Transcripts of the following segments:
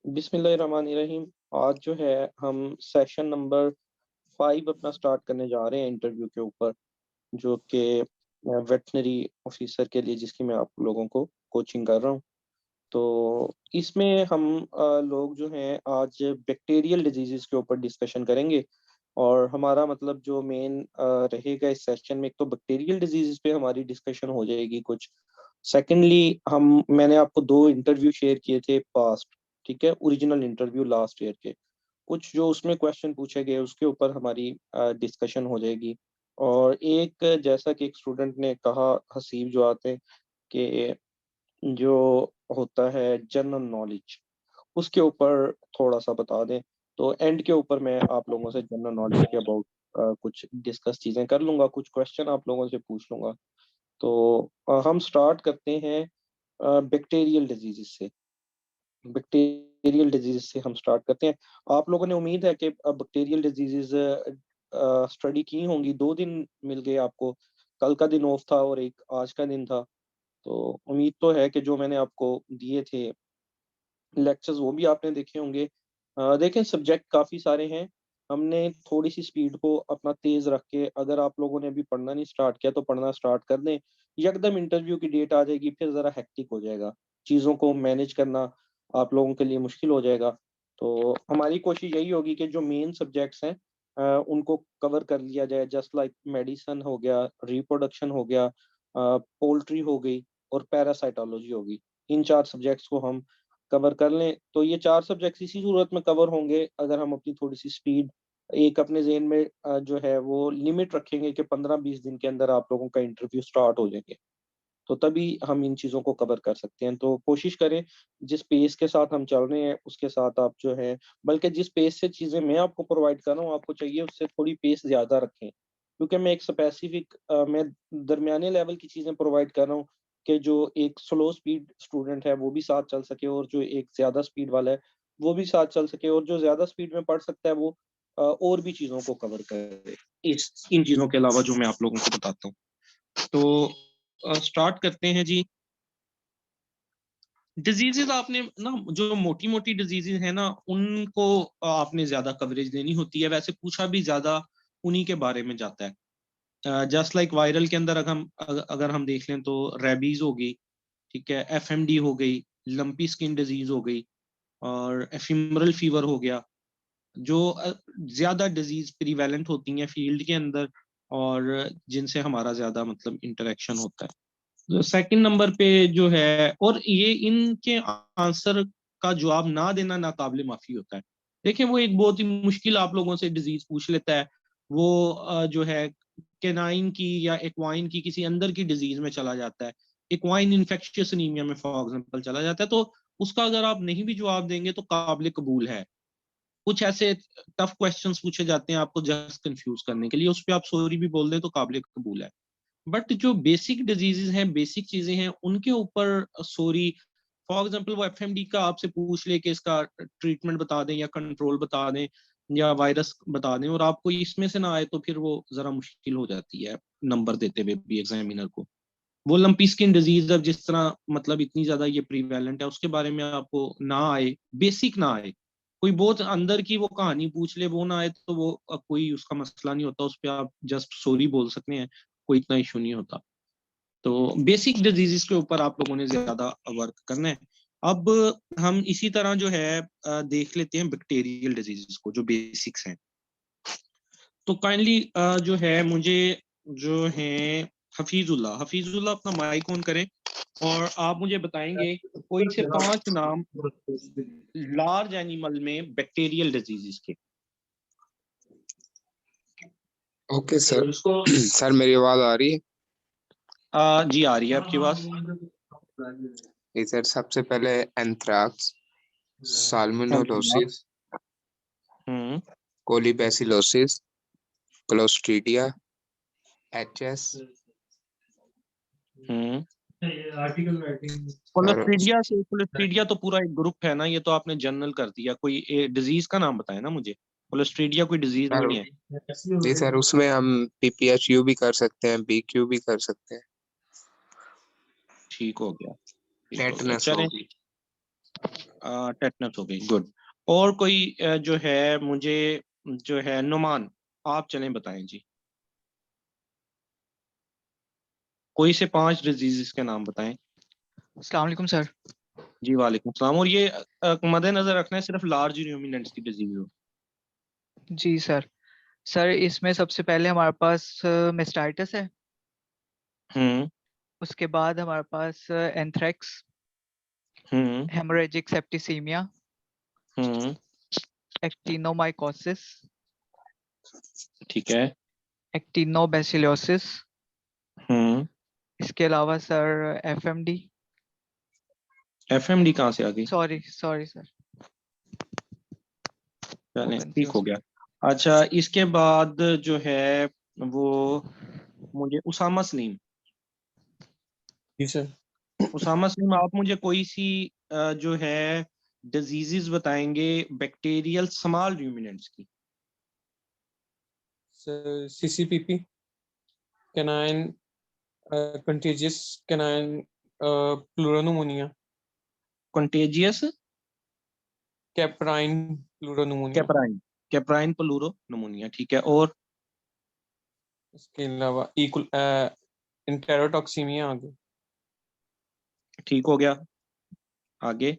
बिस्मिल्लाहिर्रहमानिर्रहीम। आज जो है हम सेशन नंबर 5 अपना स्टार्ट करने जा रहे हैं इंटरव्यू के ऊपर, जो कि वेटनरी ऑफिसर के लिए, जिसकी मैं आप लोगों को कोचिंग कर रहा हूँ। तो इसमें हम लोग जो हैं आज बैक्टीरियल डिजीज़ेज़ के ऊपर डिस्कशन करेंगे। और हमारा मतलब जो मेन रहेगा इस सेशन में, एक तो बैक्टीरियल डिजीज़ेज़ पे हमारी डिस्कशन हो जाएगी कुछ। सेकेंडली मैंने आपको 2 इंटरव्यू शेयर किए थे पास्ट, ठीक है? ओरिजिनल इंटरव्यू लास्ट ईयर के। कुछ जो उसमें क्वेश्चन पूछे गए उसके ऊपर हमारी डिस्कशन हो जाएगी। और एक, जैसा कि एक स्टूडेंट ने कहा, हसीब जो आते हैं, कि जो होता है जनरल नॉलेज, उसके ऊपर थोड़ा-सा बता दें। तो एंड के ऊपर मैं आप लोगों से जनरल नॉलेज के अबाउट कुछ डिस्कस चीज़ें कर लूँगा, कुछ क्वेश्चन आप लोगों से पूछ लूँगा। तो हम स्टार्ट करते हैं बैक्टीरियल डिजीज़ेज़ से। बैक्टीरियल डिजीज़ से हम स्टार्ट करते हैं। आप लोगों ने उम्मीद है कि बैक्टीरियल डिजीज़ेज़ स्टडी की होंगी। 2 दिन मिल गए आपको, कल का दिन ऑफ था और एक आज का दिन था। तो उम्मीद तो है कि जो मैंने आपको दिए थे लेक्चर्स, वो भी आपने देखे होंगे। देखें, सब्जेक्ट काफ़ी सारे हैं। हमने थोड़ी-सी स्पीड को अपना तेज़ रख के, अगर आप लोगों ने अभी पढ़ना नहीं स्टार्ट किया तो पढ़ना स्टार्ट कर दें। यकदम इंटरव्यू की डेट आ जाएगी, फिर ज़रा हेक्टिक हो जाएगा। चीज़ों को मैनेज करना आप लोगों के लिए मुश्किल हो जाएगा। तो हमारी कोशिश यही होगी कि जो मेन सब्जेक्ट्स हैं उनको कवर कर लिया जाए, जस्ट लाइक मेडिसिन हो गया, रिप्रोडक्शन हो गया, पोल्ट्री हो गई और पैरासाइटोलॉजी हो गई। इन 4 सब्जेक्ट्स को हम कवर कर लें, तो ये 4 सब्जेक्ट्स इसी सूरत में कवर होंगे अगर हम अपनी थोड़ी-सी स्पीड एक अपने ज़हन में जो है वो लिमिट रखेंगे कि 15-20 दिन के अंदर आप लोगों का इंटरव्यू स्टार्ट हो जाएँगे। तो तभी हम इन चीज़ों को कवर कर सकते हैं। तो कोशिश करें, जिस पेस के साथ हम चल रहे हैं उसके साथ आप जो है, बल्कि जिस पेस से चीज़ें मैं आपको प्रोवाइड कर रहा हूँ, आपको चाहिए उससे थोड़ी पेस ज़्यादा रखें। क्योंकि मैं एक स्पेसिफिक मैं दरमियाने लेवल की चीज़ें प्रोवाइड कर रहा हूँ कि जो एक स्लो स्पीड स्टूडेंट है वो भी साथ चल सके, और जो एक ज़्यादा स्पीड वाला है वो भी साथ चल सके, और जो ज़्यादा स्पीड में पढ़ सकता है वो और भी चीज़ों को कवर करे, इस इन चीज़ों के अलावा जो मैं आप लोगों को बताता हूँ। तो स्टार्ट करते हैं जी। डिजीजेज आपने ना, जो मोटी-मोटी डिजीजेज हैं ना, उनको आपने ज़्यादा कवरेज देनी होती है। वैसे पूछा भी ज़्यादा उन्हीं के बारे में जाता है। जस्ट लाइक वायरल के अंदर अगर हम देख लें तो रेबीज़ हो गई, ठीक है? एफएमडी हो गई, लंपी स्किन डिजीज़ हो गई और एफिमरल फीवर हो गया, जो ज़्यादा डिजीज़ प्रिवेलेंट होती हैं फील्ड के अंदर और जिनसे हमारा ज़्यादा मतलब इंटरेक्शन होता है। सेकंड नंबर पे जो है, और ये इनके आंसर का जवाब ना देना नाकाबिले माफी होता है। देखिए, वो एक बहुत ही मुश्किल आप लोगों से डिजीज पूछ लेता है। वो जो है केनाइन की या एक्वाइन की किसी अंदर की डिजीज में चला जाता है, एक्वाइन इन्फेक्शियस एनीमिया में फॉर एग्जांपल चला जाता है। तो उसका अगर आप नहीं भी जवाब देंगे तो काबिल कबूल है। कुछ ऐसे टफ क्वेश्चंस पूछे जाते हैं आपको जस्ट कंफ्यूज करने के लिए, उस पे आप सॉरी भी बोल दें तो काबिल कबूल है। बट जो बेसिक डिजीजेज हैं, बेसिक चीजें हैं, उनके ऊपर सॉरी, फॉर एग्जांपल वो एफएमडी का आपसे पूछ ले कि इसका ट्रीटमेंट बता दें या कंट्रोल बता दें या वायरस बता दें, और आपको इसमें से ना आए तो फिर वो जरा मुश्किल हो जाती है नंबर देते हुए भी एग्जामिनर को। वो लंपी स्किन डिजीज, अब जिस तरह मतलब इतनी ज्यादा ये प्रीवेलेंट है, उसके बारे में आपको ना आए, बेसिक ना आए, कोई बहुत अंदर की वो कहानी पूछ ले, वो ना आए तो वो कोई उसका मसला नहीं होता, उस पर आप जस्ट सॉरी बोल सकते हैं, कोई इतना इशू नहीं होता। तो बेसिक डिजीजेस के ऊपर आप लोगों ने ज्यादा वर्क करना है। अब हम इसी तरह जो है देख लेते हैं बैक्टीरियल डिजीजेस को, जो बेसिक्स हैं। तो काइंडली जो है मुझे जो है हफीजुल्लाह हफीजुल्लाह अपना माइक ऑन करें और आप मुझे बताएंगे कोई से 5 नाम लार्ज एनिमल में बैक्टीरियल डिजीजेस के। Okay sir. सर मेरी आवाज आ रही है? जी आ रही है आपकी आवाज। जी सर, सबसे पहले एंथ्राक्स, साल्मोनेलोसिस, हम्म कोलीबैसिलोसिस, क्लोस्ट्रीडिया, एचएस हम्म और कोलोस्ट्रीडिया तो पूरा एक ग्रुप है ना, ये तो आपने जनरल कर दिया। कोई डिजीज का नाम बताए ना मुझे, कोलोस्ट्रीडिया कोई डिजीज सर, नहीं है। जी सर, उसमें हम पीपीएचयू भी कर सकते हैं, बीक्यू भी कर सकते हैं, ठीक हो गया, ठीक हो गया, टेटनस चलें। होगी। टेटनस हो गई, गुड। और कोई जो है मुझे जो है नुमान, आप चलें बताएं जी, कोई से 5 डिजीजेस के नाम बताएं। अस्सलाम वालेकुम सर। जी वालेकुम सलाम। और ये मद्देनजर रखना है सिर्फ लार्ज र्यूमिनेंट्स की डिजीज हो। जी सर। सर इसमें सबसे पहले हमारे पास मेस्टाइटिस है। हम्म उसके बाद हमारे पास एंथ्रेक्स, हम्म हेमोरेजिक सेप्टिसीमिया, हम्म एक्टिनोमाइकोसिस, ठीक है। एक्टिनोबैसिलोसिस। हम्म इसके अलावा सर एफएमडी, एफएमडी कहाँ से आ गई? सॉरी सॉरी सर, वो चलें ठीक हो कंफ्यूज। गया। अच्छा, इसके बाद जो है वो मुझे उसामा सलीम। जी सर। उसामा सलीम, आप मुझे कोई सी जो है डिजीजेस बताएंगे बैक्टीरियल स्मॉल र्यूमिनेंट्स की। Sir CCPP, canine contagious canine pleuropneumonia, contagious caprine pleuropneumonia. Caprine, caprine pleuropneumonia, ठीक है। और इसके अलावा इक्वल इंटेरोटॉक्सीमिया आ गई। ठीक हो गया, आगे।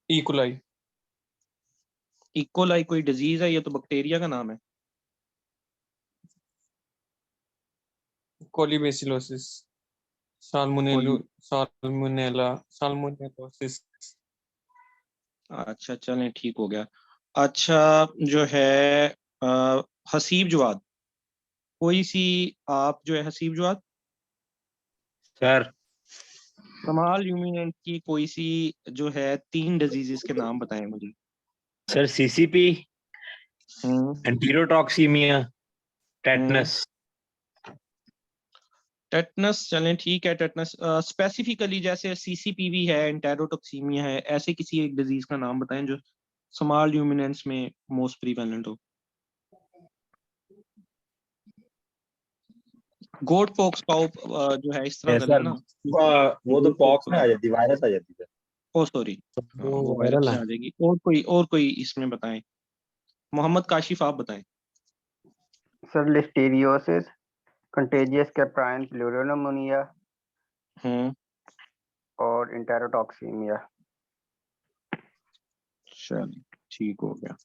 इकोलाई, इकोलाई कोई डिजीज है? ये तो बैक्टीरिया का नाम है। कोलिबेसिलोसिस, साल्मोनेलो, कोली, साल्मोनेला, साल्मोनेलोसिस। अच्छा चलें ठीक हो गया। अच्छा, जो है हसीब जवाद, कोई सी आप जो है Haseeb Jawad sir small ruminant की कोई सी जो है 3 डिजीजेस के नाम बताएं मुझे। सर सीसीपी, हम्म एंटीरोटॉक्सीमिया, हम्म टेटनस। टेटनस चलें ठीक है। टेटनस स्पेसिफिकली जैसे सीसीपीवी है, एंटेरोटॉक्सीमिया है, ऐसे किसी एक डिजीज का नाम बताएं जो स्मॉल ल्यूमिनेंस में मोस्ट प्रीवेलेंट हो। गोट पॉक्स काउ जो है इस तरह का सर लेना। वो तो गोट पॉक्स पॉक्स में आ जाती, वायरस आ जाती है। ओ सॉरी, हाँ वो वो वायरस वायरल में है। आ जाएगी। और कोई इसमें बताएं। मोहम्मद काशिफ आप बताएं। सर लिस्टीरियोसिस, कंटेजियस कैप्राइन प्लूरोनमोनिया हम्म और इंटेरोटॉक्सीमिया। चलें ठीक हो गया।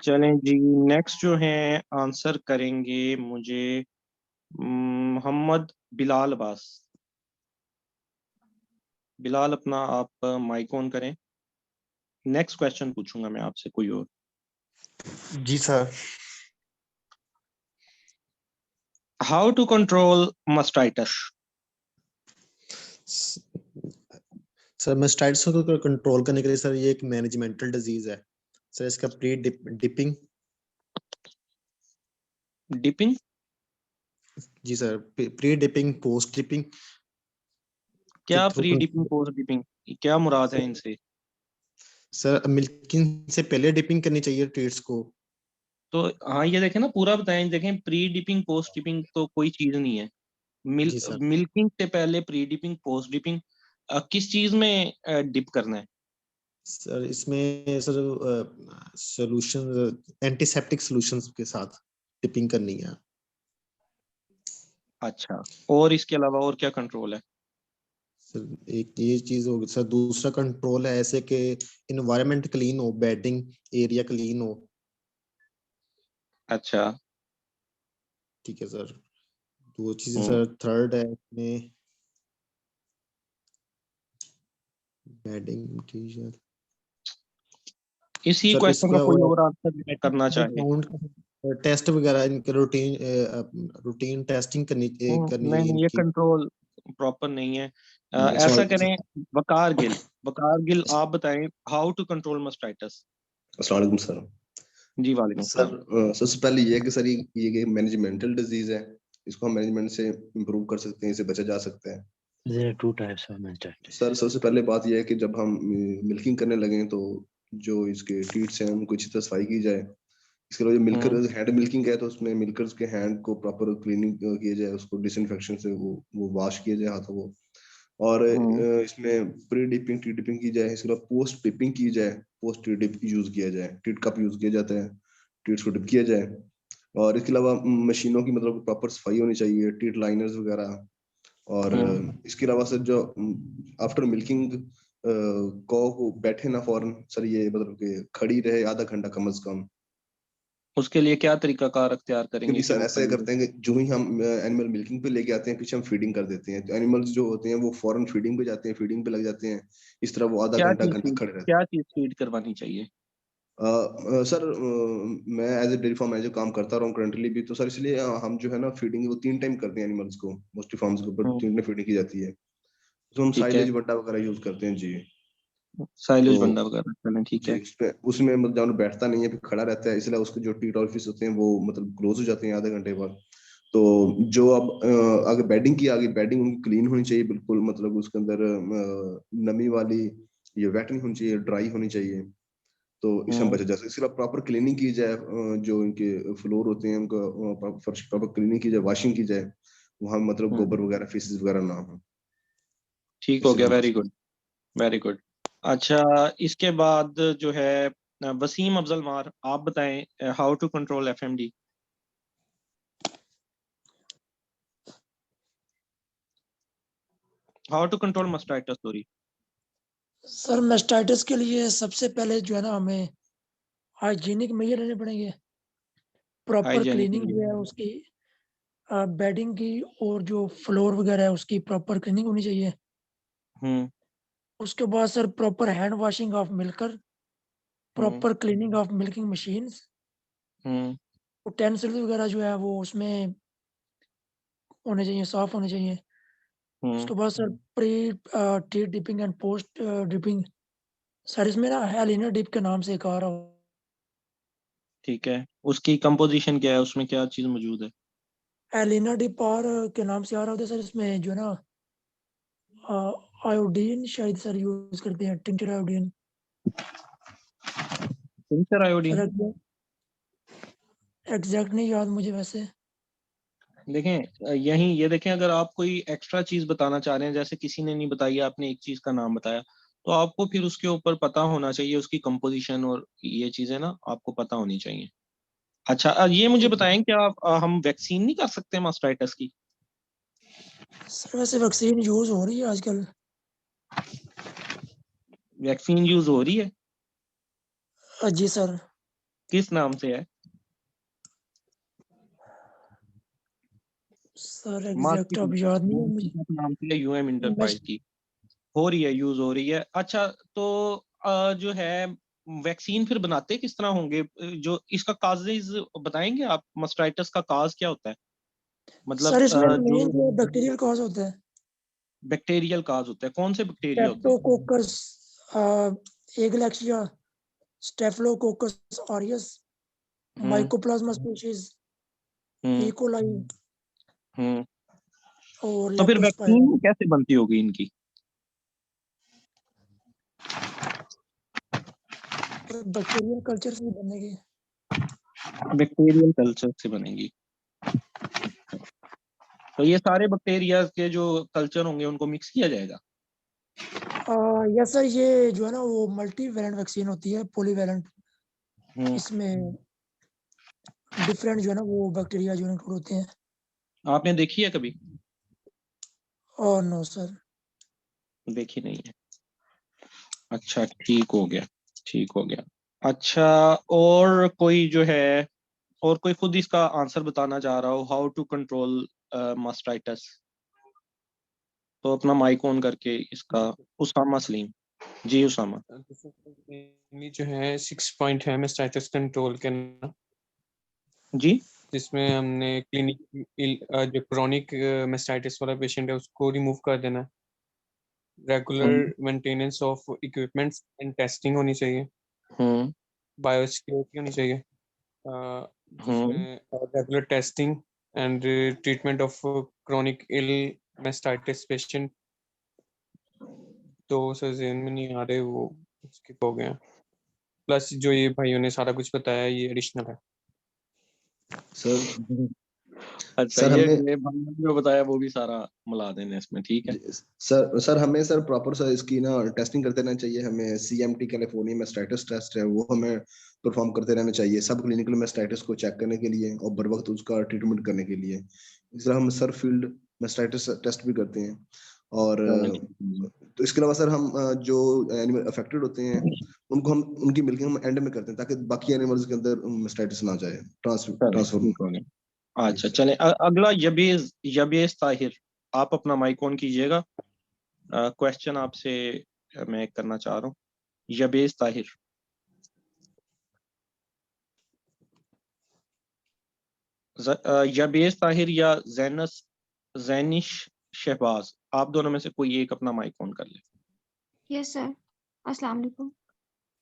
चलें जी, नेक्स्ट जो है आंसर करेंगे मुझे मोहम्मद बिलाल अब्बास। बिलाल अपना आप माइक ऑन करें। नेक्स्ट क्वेश्चन पूछूंगा मैं आपसे कोई और। जी sir. How to control mastitis. Sir mastitis को कंट्रोल करने के लिए सर ये एक मैनेजमेंटल डिजीज है सर। इसका प्री डिपिंग। डिपिंग? जी sir, pre dipping post dipping के क्या through pre dipping post dipping, क्या मुराद है इनसे? सर मिल्किंग से पहले डिपिंग करनी चाहिए ट्रीट्स को। तो हाँ, ये देखें ना, पूरा बताएं। देखें, प्री डिपिंग पोस्ट डिपिंग तो कोई चीज नहीं है। जी सर। मिल्किंग से पहले प्री डिपिंग पोस्ट डिपिंग, किस चीज में डिप करना है? सर इसमें सर सॉल्यूशन एंटीसेप्टिक सॉल्यूशंस के साथ डिपिंग करनी है। अच्छा, और इसके अलावा और क्या कंट्रोल है? सर एक ये चीज होगी सर। दूसरा कंट्रोल है ऐसे कि इन्वायरमेंट क्लीन हो, बेडिंग एरिया क्लीन हो। अच्छा। ठीक है सर, दो चीजें हम्म सर। थर्ड है इसमें बेडिंग की सर। इसी सर क्वेश्चन का इसका कोई और आंसर करना चाहे? काउंट टेस्ट वगैरह इनके रूटीन रूटीन टेस्टिंग करनी करनी नहीं है नहीं, ये इनकी। कंट्रोल प्रॉपर नहीं है। ऐसा सवाल करें, वकार गिल, वकार गिल आप बताएं, हाउ टू कंट्रोल मस्टाइटिस। अस्सलाम वालेकुम सर। जी वालेकुम सर सलाम। सबसे पहले ये है कि सर ये मैनेजमेंटल डिजीज है। इसको हम मैनेजमेंट से इम्प्रूव कर सकते हैं, इसे बचा जा सकता है। There are two types of mastitis. Sir सबसे पहले बात यह है कि जब हम मिल्किंग करने लगे तो जो इसके टीट्स हैं उनको अच्छी तरह सफाई की जाए। इसके अलावा जो मिल्कर हम्म हैंड मिल्किंग है तो उसमें मिल्कर्स के हैंड को प्रॉपर क्लीनिंग किया जाए, उसको डिसइंफेक्शन से वो वॉश किया जाए हाथों को। और हम्म। इसमें प्री डिपिंग टी डिपिंग की जाए, इसके बाद पोस्ट डिपिंग की जाए, पोस्ट टी डिप यूज किया जाए, टीट कप यूज किया जाता है, टीट्स को डिप किया जाए। और इसके अलावा मशीनों की मतलब प्रॉपर सफाई होनी चाहिए, टीट लाइनर्स वगैरह। और इसके अलावा सर जो आफ्टर मिल्किंग को बैठे ना फौरन सर, ये मतलब कि खड़ी रहे आधा घंटा कम से कम। उसके लिए क्या तरीकाकार अख्तियार करेंगे क्योंकि कि सर वो ऐसा खड़ी करते हैं कि जो ही हम एनिमल मिल्किंग पे लेके आते हैं, पीछे हम फीडिंग कर देते हैं, तो एनिमल्स जो होते हैं वो फौरन फीडिंग पे जाते हैं, फीडिंग पे लग जाते हैं। इस तरह वो आधा घंटा घंटा खड़े रहते क्या चीज फीड करवानी चाहिए? हैं। सर मैं as a dairy farm manager काम करता रहा हूँ करंटली भी, तो सर इसलिए हम जो है ना फीडिंग वो 3 टाइम करते हैं एनिमल्स को, मोस्टली फार्म्स के ऊपर 3 टाइम फीडिंग की जाती है। तो हम ठीक है, साइलेज बट्टा वगैरह यूज करते हैं जी। साइलेज तो बंडा वगैरह चलें, ठीक जी है। उसमें मतलब जानवर बैठता नहीं है, फिर खड़ा रहता है, इसलिए उसके जो टीट और फिश होते हैं वो मतलब क्लोज हो जाते हैं आधे घंटे बाद। तो जो अब अगर बेडिंग की आगे, बेडिंग उनकी क्लीन होनी चाहिए बिल्कुल, मतलब उसके अंदर नमी वाली, ये वेट नहीं होनी चाहिए, ड्राई होनी चाहिए। तो इससे हम बचा जा सकते। इसके अलावा प्रॉपर क्लीनिंग की जाए, जो इनके फ्लोर होते हैं उनका फर्श प्रॉपर क्लीनिंग की जाए, वॉशिंग की जाए, वहां मतलब हम्म, गोबर वगैरह फीसेस वगैरह ना हो। ठीक हो इससे गया, हम वेरी गुड, वेरी गुड। अच्छा, इसके बाद जो है वसीम अफजल मार, आप बताएं how to control FMD. How to control mastitis, sorry. Sir mastitis के लिए सबसे पहले जो है ना हमें हाइजीनिक मेजर लेने पड़ेंगे। प्रॉपर हाइजेनिक, क्लीनिंग जो है उसकी, बेडिंग की और जो फ्लोर वगैरह है उसकी प्रॉपर क्लीनिंग होनी चाहिए। हम्म उसके बाद sir proper hand washing of milker, hmm proper cleaning of milking machines, hmm utensils वगैरह जो है वो उसमें होने चाहिए, साफ होने चाहिए। हम्म उसके बाद sir pre T dipping and post dipping, sir इसमें ना हेलिना डिप के नाम से एक आ रहा हो। ठीक है, उसकी कंपोजिशन क्या है, उसमें क्या चीज मौजूद है? हेलिना डिप और के नाम से आ रहा होता है सर, इसमें जो है ना आयोडीन शायद सर यूज करते हैं, tincture iodine. Tincture iodine. Sir exact नहीं याद मुझे वैसे। देखें यहीं ये देखें, अगर आप कोई एक्स्ट्रा चीज बताना चाह रहे हैं, जैसे किसी ने नहीं बताई, आपने एक चीज का नाम बताया, तो आपको फिर उसके ऊपर पता होना चाहिए, उसकी कंपोजिशन और ये चीजें ना आपको पता होनी चाहिए। अच्छा, ये मुझे बताएं, क्या हम वैक्सीन नहीं कर सकते मास्टाइटिस की? सर वैसे वैक्सीन यूज हो रही है आजकल। वैक्सीन यूज हो रही है? जी सर। किस नाम से है? सर एग्जैक्ट मार्केट अब याद नहीं है मुझे। मार्केट नाम से है, यूएम इंटरप्राइज मैं- की। हो रही है, यूज हो रही है। अच्छा, तो जो है वैक्सीन फिर बनाते किस तरह होंगे? जो इसका काजेज बताएंगे आप, मास्टाइटिस का काज क्या होता है? सर मतलब इसमें जो मेन जो बैक्टीरियल कॉज होता है, बैक्टीरियल काज होता है, कौन से बैक्टीरिया होते हैं? स्ट्रेप्टोकोकस एगलैक्सिया, स्टेफिलोकोकस ऑरियस, हम्म माइकोप्लाज्मा स्पीशीज, हम्म ई कोलाई हम्म और तो फिर लेप्टोस्पाइरम। वैक्सीन कैसे बनती होगी इनकी? बैक्टीरियल कल्चर से बनेगी। बैक्टीरियल कल्चर से बनेगी। तो ये सारे बैक्टीरिया के जो कल्चर होंगे उनको मिक्स किया जाएगा? यस सर, ये जो है ना वो मल्टी वैलेंट वैक्सीन होती है, पॉलीवैलेंट। हम्म इसमें डिफरेंट जो है ना वो बैक्टीरिया जो इंक्लूड होते हैं। आपने देखी है कभी? और नो सर। देखी नहीं है। अच्छा, ठीक हो गया, ठीक हो गया। अच्छा, और कोई जो है, और कोई खुद इसका आंसर बताना चाह रहा हो, हाउ टू कंट्रोल मास्टाइटिस, तो अपना माइक ऑन करके इसका। उसामा सलीम। जी उसामा। mainly जो है 6 पॉइंट है मेस्टाइटिस कंट्रोल के ना, जी। जिसमें हमने क्लिनिक जो क्रोनिक मेस्टाइटिस वाला पेशेंट है उसको रिमूव कर देना, regular maintenance of equipments and testing होनी चाहिए, हम्म बायोसिक्योरिटी होनी चाहिए, हम्म जिसमें regular testing and treatment of chronic ill mastitis patient. तो सर ज़हन में नहीं आ रहे, वो स्किप हो गया। प्लस जो ये भाइयों ने सारा कुछ बताया ये एडिशनल है। सर अच्छा, सर ये हमें ये भाई ने जो बताया वो भी सारा मिला देना इसमें, ठीक है। सर हमें सर प्रॉपर सर इसकी ना टेस्टिंग करते रहना चाहिए। हमें CMT कैलिफोर्निया मेस्टाइटिस टेस्ट है वो हमें परफॉर्म करते रहना चाहिए सब क्लिनिकल मेस्टाइटिस को चेक करने के लिए और बर वक्त उसका ट्रीटमेंट करने के लिए। इस तरह हम सर फील्ड मेस्टाइटिस टेस्ट भी करते हैं। और तो इसके अलावा सर हम जो एनिमल अफेक्टेड होते हैं उनको हम उनकी मिल्किंग हम एंड में करते हैं ताकि बाकी एनिमल्स के अंदर मेस्टाइटिस ना जाए चलें, ट्रांसफर। ठीक हो गया। अच्छा चलें, अगला यबीज ताहिर, आप अपना माइक ऑन कीजिएगा। क्वेश्चन आपसे मैं करना चाह रहा हूँ, यबीज ताहिर। यबीज ताहिर या जैनिश शहबाज, आप दोनों में से कोई एक अपना माइक ऑन कर ले। यस सर, अस्सलाम वालेकुम।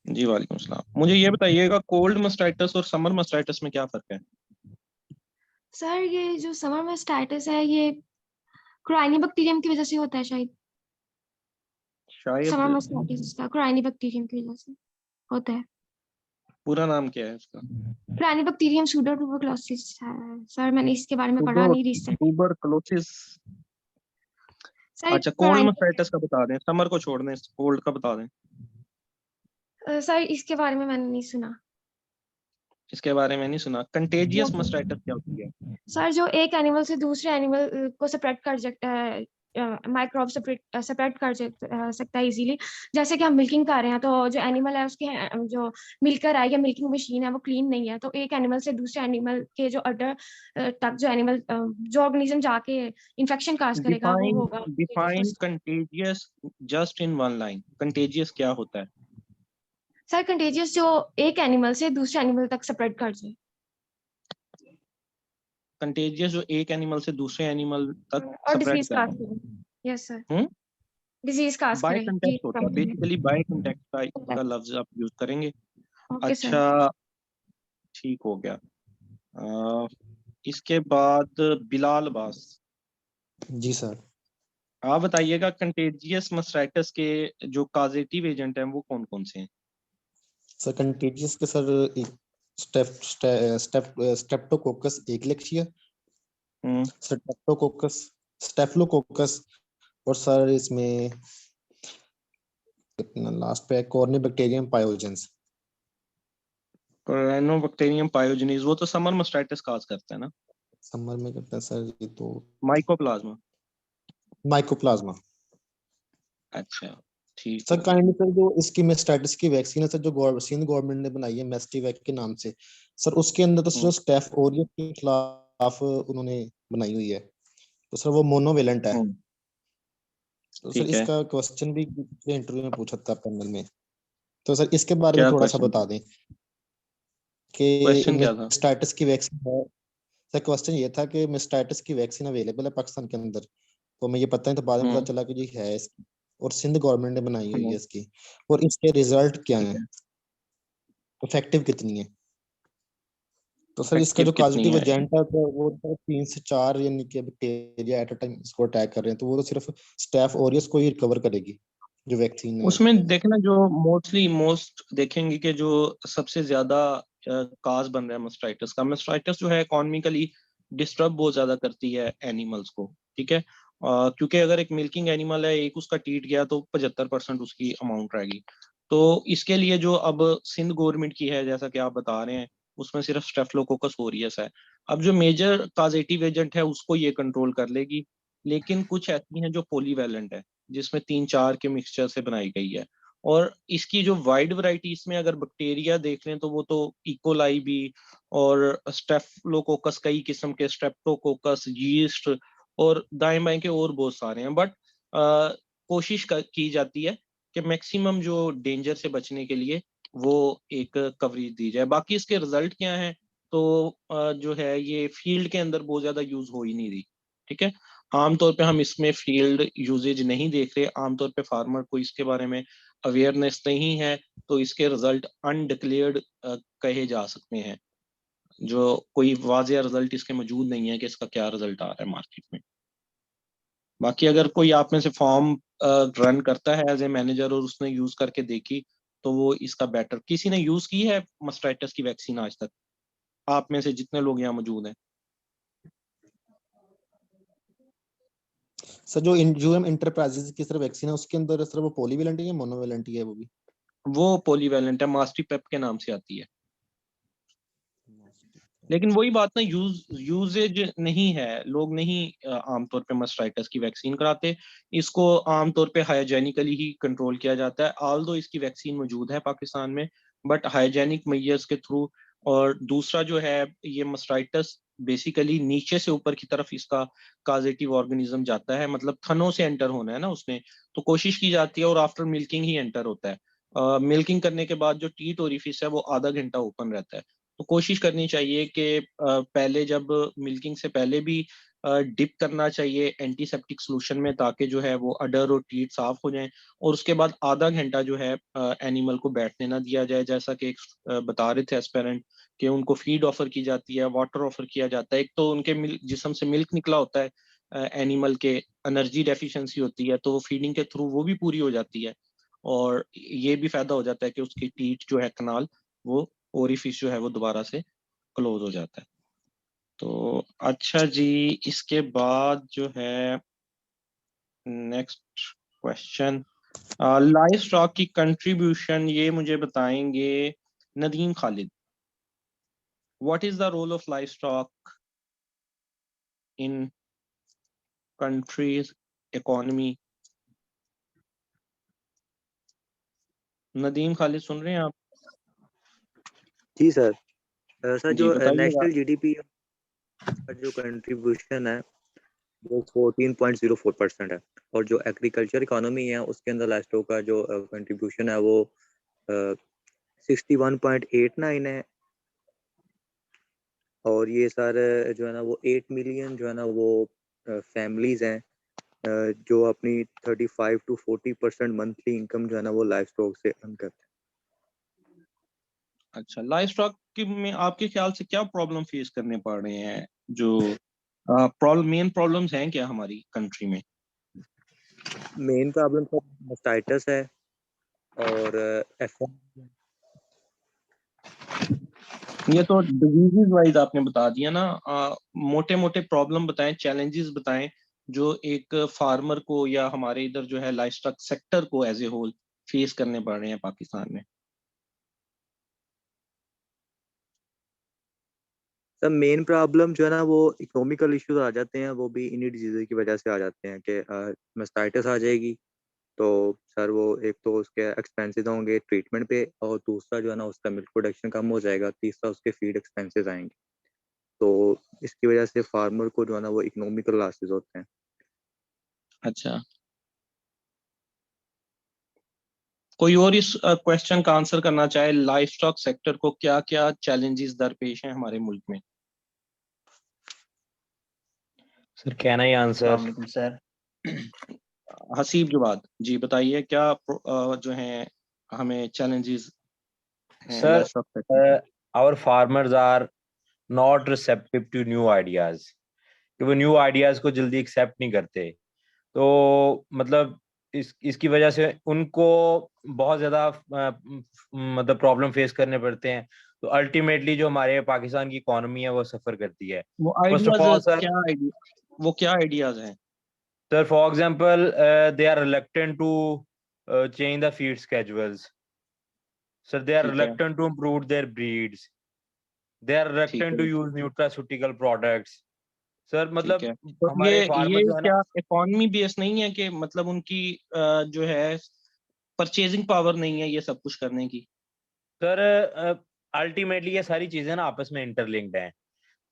जी वालेकुम सलाम। मुझे ये बताइएगा, कोल्ड मस्टाइटिस और समर मस्टाइटिस में क्या फर्क है? सर ये जो समर मेस्टाइटिस है ये क्राइनिबैक्टीरियम की वजह से होता है शायद। शायद। समर मेस्टाइटिस का क्राइनिबैक्टीरियम की वजह से होता है। पूरा नाम क्या है इसका? क्राइनिबैक्टीरियम सूडोट्यूबरक्लोसिस है सर, मैंने इसके बारे में पढ़ा नहीं रिसर्च। ट्यूबरकुलोसिस। सर अच्छा, कोल्ड मस्टाइटिस का बता दें, समर को छोड़ दें, कोल्ड का बता दें। सर इसके बारे में मैंने नहीं सुना। इसके बारे में नहीं सुना। कंटेजियस मस्टाइटिस क्या होती है? सर जो एक एनिमल से दूसरे एनिमल को सेपरेट कर सकता है, माइक्रोब सेपरेट कर सकता है इजीली। जैसे कि हम मिल्किंग कर रहे हैं तो जो एनिमल है उसके जो मिल्कर है या मिल्किंग मशीन है वो क्लीन नहीं है, तो एक एनिमल से दूसरे एनिमल के जो अडर तक जो एनिमल जो ऑर्गेनिज्म जाके इन्फेक्शन काज करेगा वो होगा। Define contagious just in one line. Contagious क्या होता है? सर कंटेजियस जो एक एनिमल से दूसरे एनिमल तक स्प्रेड कर जाए। कंटेजियस जो एक एनिमल से दूसरे एनिमल तक और स्प्रेड डिजीज काज करे। करे। Yes sir, hmm disease cause by करे जी। कंटेक्ट होता है, बेसिकली बाय कंटेक्ट का लफ्ज आप यूज करेंगे। Okay sir. अच्छा, ठीक हो गया। इसके बाद बिलाल अब्बास, जी सर। आप बताइएगा कंटेजियस मस्टाइटिस के जो काजेटिव एजेंट हैं वो कौन कौन से हैं? सर कंटेजियस के सर स्ट्रेप्टोकोकस एकिलेक्सिया, स्ट्रेप्टोकोकस, स्टेफिलोकोकस, और सर इसमें कितना लास्ट पे कॉर्निबैक्टीरियम पायोजेंस। कोराइनोबैक्टीरियम पायोजेनिस वो तो समर मस्टाइटिस काज करता है ना। समर में करता है सर ये तो माइकोप्लाज्मा। माइकोप्लाज्मा। अच्छा, ठीक सर हो गया। काइंडली सर जो इसकी मेस्टाइटिस की वैक्सीन है सर जो सिंध गवर्नमेंट ने बनाई है मेस्टिवैक के नाम से, सर उसके अंदर तो सर स्टेफ ओरियस के खिलाफ उन्होंने बनाई हुई है, तो सर वो मोनोवेलेंट है। तो सर ठीक है। इसका क्वेश्चन भी इंटरव्यू में पूछा था पैनल में, तो सर इसके बारे में क्या थोड़ा सा क्वेश्चन? बता दें कि क्वेश्चन क्या था? मेस्टाइटिस की वैक्सीन है। सर क्वेश्चन ये था कि मेस्टाइटिस की वैक्सीन अवेलेबल है पाकिस्तान के अंदर, तो मैं ये पता नहीं था, बाद में पता चला कि जी है इसकी, और सिंध गवर्नमेंट ने बनाई हुई है इसकी, और इसके रिजल्ट क्या हैं, इफेक्टिव कितनी है। तो सर इसका जो कितनी पॉजिटिव है? एजेंट है तो वो 3 से 4 यानी कि बैक्टीरिया एट अ टाइम इसको अटैक कर रहे हैं, तो वो तो सिर्फ स्टेफ ओरियस को ही रिकवर करेगी जो वैक्सीन है। उसमें देखना जो मोस्ट देखेंगे कि जो सबसे ज्यादा काज बन रहा है मस्टाइटिस का, मस्टाइटिस जो है इकोनॉमिकली डिस्टर्ब बहुत ज्यादा करती है एनिमल्स को, ठीक है। क्योंकि अगर एक मिल्किंग एनिमल है, एक उसका टीट गया तो 75% उसकी अमाउंट रहेगी। तो इसके लिए जो अब सिंध गवर्नमेंट की है, जैसा कि आप बता रहे हैं, उसमें सिर्फ स्टेफिलोकोकस ओरियस है। अब जो मेजर काजेटिव एजेंट है उसको ये कंट्रोल कर लेगी, लेकिन कुछ ऐसी हैं जो पॉलीवैलेंट है, जिसमें 3-4 के मिक्सचर से बनाई गई है। और इसकी जो वाइड वैरायटी, इसमें अगर बैक्टीरिया देख लें तो वो तो इकोलाई भी, और स्टेफिलोकोकस कई किस्म के, स्ट्रेप्टोकोकस, यीस्ट, और दाएं बाएं के और बहुत सारे हैं। बट कोशिश की जाती है कि मैक्सिमम जो डेंजर से बचने के लिए वो एक कवरेज दी जाए। बाकी इसके रिजल्ट क्या हैं, तो जो है ये फील्ड के अंदर बहुत ज्यादा यूज हो ही नहीं रही, ठीक है। आमतौर पे हम इसमें फील्ड यूजेज नहीं देख रहे, आमतौर पे फार्मर को इसके बारे में अवेयरनेस नहीं है, तो इसके रिजल्ट अनडिक्लेयर्ड कहे जा सकते हैं। जो कोई वाजिया रिजल्ट इसके मौजूद नहीं है कि इसका क्या रिजल्ट आ रहा है मार्केट में। बाकी अगर कोई आप में से फॉर्म रन करता है एज ए मैनेजर और उसने यूज करके देखी, तो वो इसका बेटर। किसी ने यूज की है मस्टाइटिस की वैक्सीन आज तक, आप में से जितने लोग यहाँ मौजूद हैं? सर जो यूएम इंटरप्राइजेज की सर वैक्सीन है उसके अंदर सर वो पॉलीवेलेंट है या मोनोवेलेंट है वो भी? वो पॉलीवैलेंट है, मास्टीपेप के नाम से आती है। लेकिन वही बात ना, यूजेज नहीं है, लोग नहीं आमतौर पे मास्टाइटिस की वैक्सीन कराते। इसको आमतौर पे हाइजेनिकली ही कंट्रोल किया जाता है, ऑल्दो इसकी वैक्सीन मौजूद है पाकिस्तान में, बट हाइजेनिक मेजर्स के थ्रू। और दूसरा जो है, ये मास्टाइटिस बेसिकली नीचे से ऊपर की तरफ इसका काजेटिव ऑर्गेनिज्म जाता है, मतलब थनों से एंटर होना है ना उसने, तो कोशिश की जाती है और आफ्टर मिल्किंग ही एंटर होता है। मिल्किंग करने के बाद जो टीट ओरिफिस है वो आधा घंटा ओपन रहता है। तो कोशिश करनी चाहिए कि पहले जब मिल्किंग से पहले भी डिप करना चाहिए एंटीसेप्टिक सोल्यूशन में, ताकि जो है वो अडर और टीट साफ हो जाएं। और उसके बाद आधा घंटा जो है एनिमल को बैठने ना दिया जाए, जैसा कि बता रहे थे एस्पेरेंट, कि उनको फीड ऑफर की जाती है, वाटर ऑफर किया जाता है। एक तो उनके जिस्म से मिल्क निकला होता है, एनिमल के एनर्जी डेफिशिएंसी होती है, तो फीडिंग के थ्रू वो भी पूरी हो जाती है। और ये भी फायदा हो जाता है कि उसकी टीट जो है कनाल, वो ओरिफिस जो है वो दोबारा से क्लोज हो जाता है। तो अच्छा जी, इसके बाद जो है नेक्स्ट क्वेश्चन, लाइव स्टॉक की कंट्रीब्यूशन, ये मुझे बताएंगे Nadeem Khalid. What is the role of livestock in country's economy? Nadeem Khalid सुन रहे हैं आप? जी सर। सर जी जो बताइएगा। नेशनल जीडीपी का जो कंट्रीब्यूशन है वो 14.04% है, और जो एग्रीकल्चर इकोनॉमी है उसके अंदर लाइवस्टॉक का जो कंट्रीब्यूशन है वो 61.89 है। और ये सर जो है ना वो 8 मिलियन जो है ना वो फैमिलीज हैं जो अपनी 35 to 40% मंथली इनकम जो है ना वो लाइवस्टॉक से अर्न करते हैं। अच्छा, लाइव स्टॉक में आपके ख्याल से क्या प्रॉब्लम फेस करने पड़ रहे हैं? जो मेन प्रॉब्लम्स हैं क्या हमारी कंट्री में? मेन प्रॉब्लम तो मास्टाइटिस है और ये तो डिजीजेस वाइज आपने बता दिया ना। मोटे मोटे प्रॉब्लम बताएं, चैलेंजेस बताएं, जो एक फार्मर को या हमारे इधर जो है लाइव स्टॉक सेक्टर को एज ए होल फेस करने पड़ रहे हैं पाकिस्तान में। सब मेन प्रॉब्लम जो है ना वो इकोनॉमिकल इश्यूज आ जाते हैं, वो भी इन्हीं डिजीज की वजह से आ जाते हैं कि मास्टाइटिस आ जाएगी तो सर वो एक तो उसके एक्सपेंसेस होंगे ट्रीटमेंट पे, और दूसरा जो है ना उसका मिल्क प्रोडक्शन कम हो जाएगा, तीसरा उसके फीड एक्सपेंसेस आएंगे। तो इसकी वजह से फार्मर को जो है ना वो इकोनॉमिकल लॉसेस होते हैं। अच्छा, कोई और इस क्वेश्चन का आंसर करना चाहे, लाइव स्टॉक सेक्टर को क्या क्या चैलेंजेस दरपेश हैं हमारे मुल्क में? Sir can I answer? Sir. Haseeb Jawad ji बताइए, क्या जो है हमें चैलेंजेस हैं live sir stock sector? our farmers are not receptive to new ideas, कि वो न्यू आइडियाज को जल्दी एक्सेप्ट नहीं करते। तो मतलब इसकी वजह से उनको बहुत ज्यादा मतलब प्रॉब्लम फेस करने पड़ते हैं। तो अल्टीमेटली जो हमारे पाकिस्तान की इकोनॉमी है वो सफर करती है। वो first of ideas all sir, क्या वो क्या आइडियाज हैं? Sir for example they are reluctant to change the feed schedules. Sir, they are ठीक है, reluctant to improve their breeds. They are ठीक reluctant to है, use nutraceutical products. सर ठीक मतलब है। तो हमारे ये फार्मर जो है ना क्या इकोनॉमी बेस नहीं है कि मतलब उनकी जो है परचेजिंग पावर नहीं है ये सब कुछ करने की? सर अल्टीमेटली ये सारी चीजें ना आपस में इंटरलिंक्ड हैं।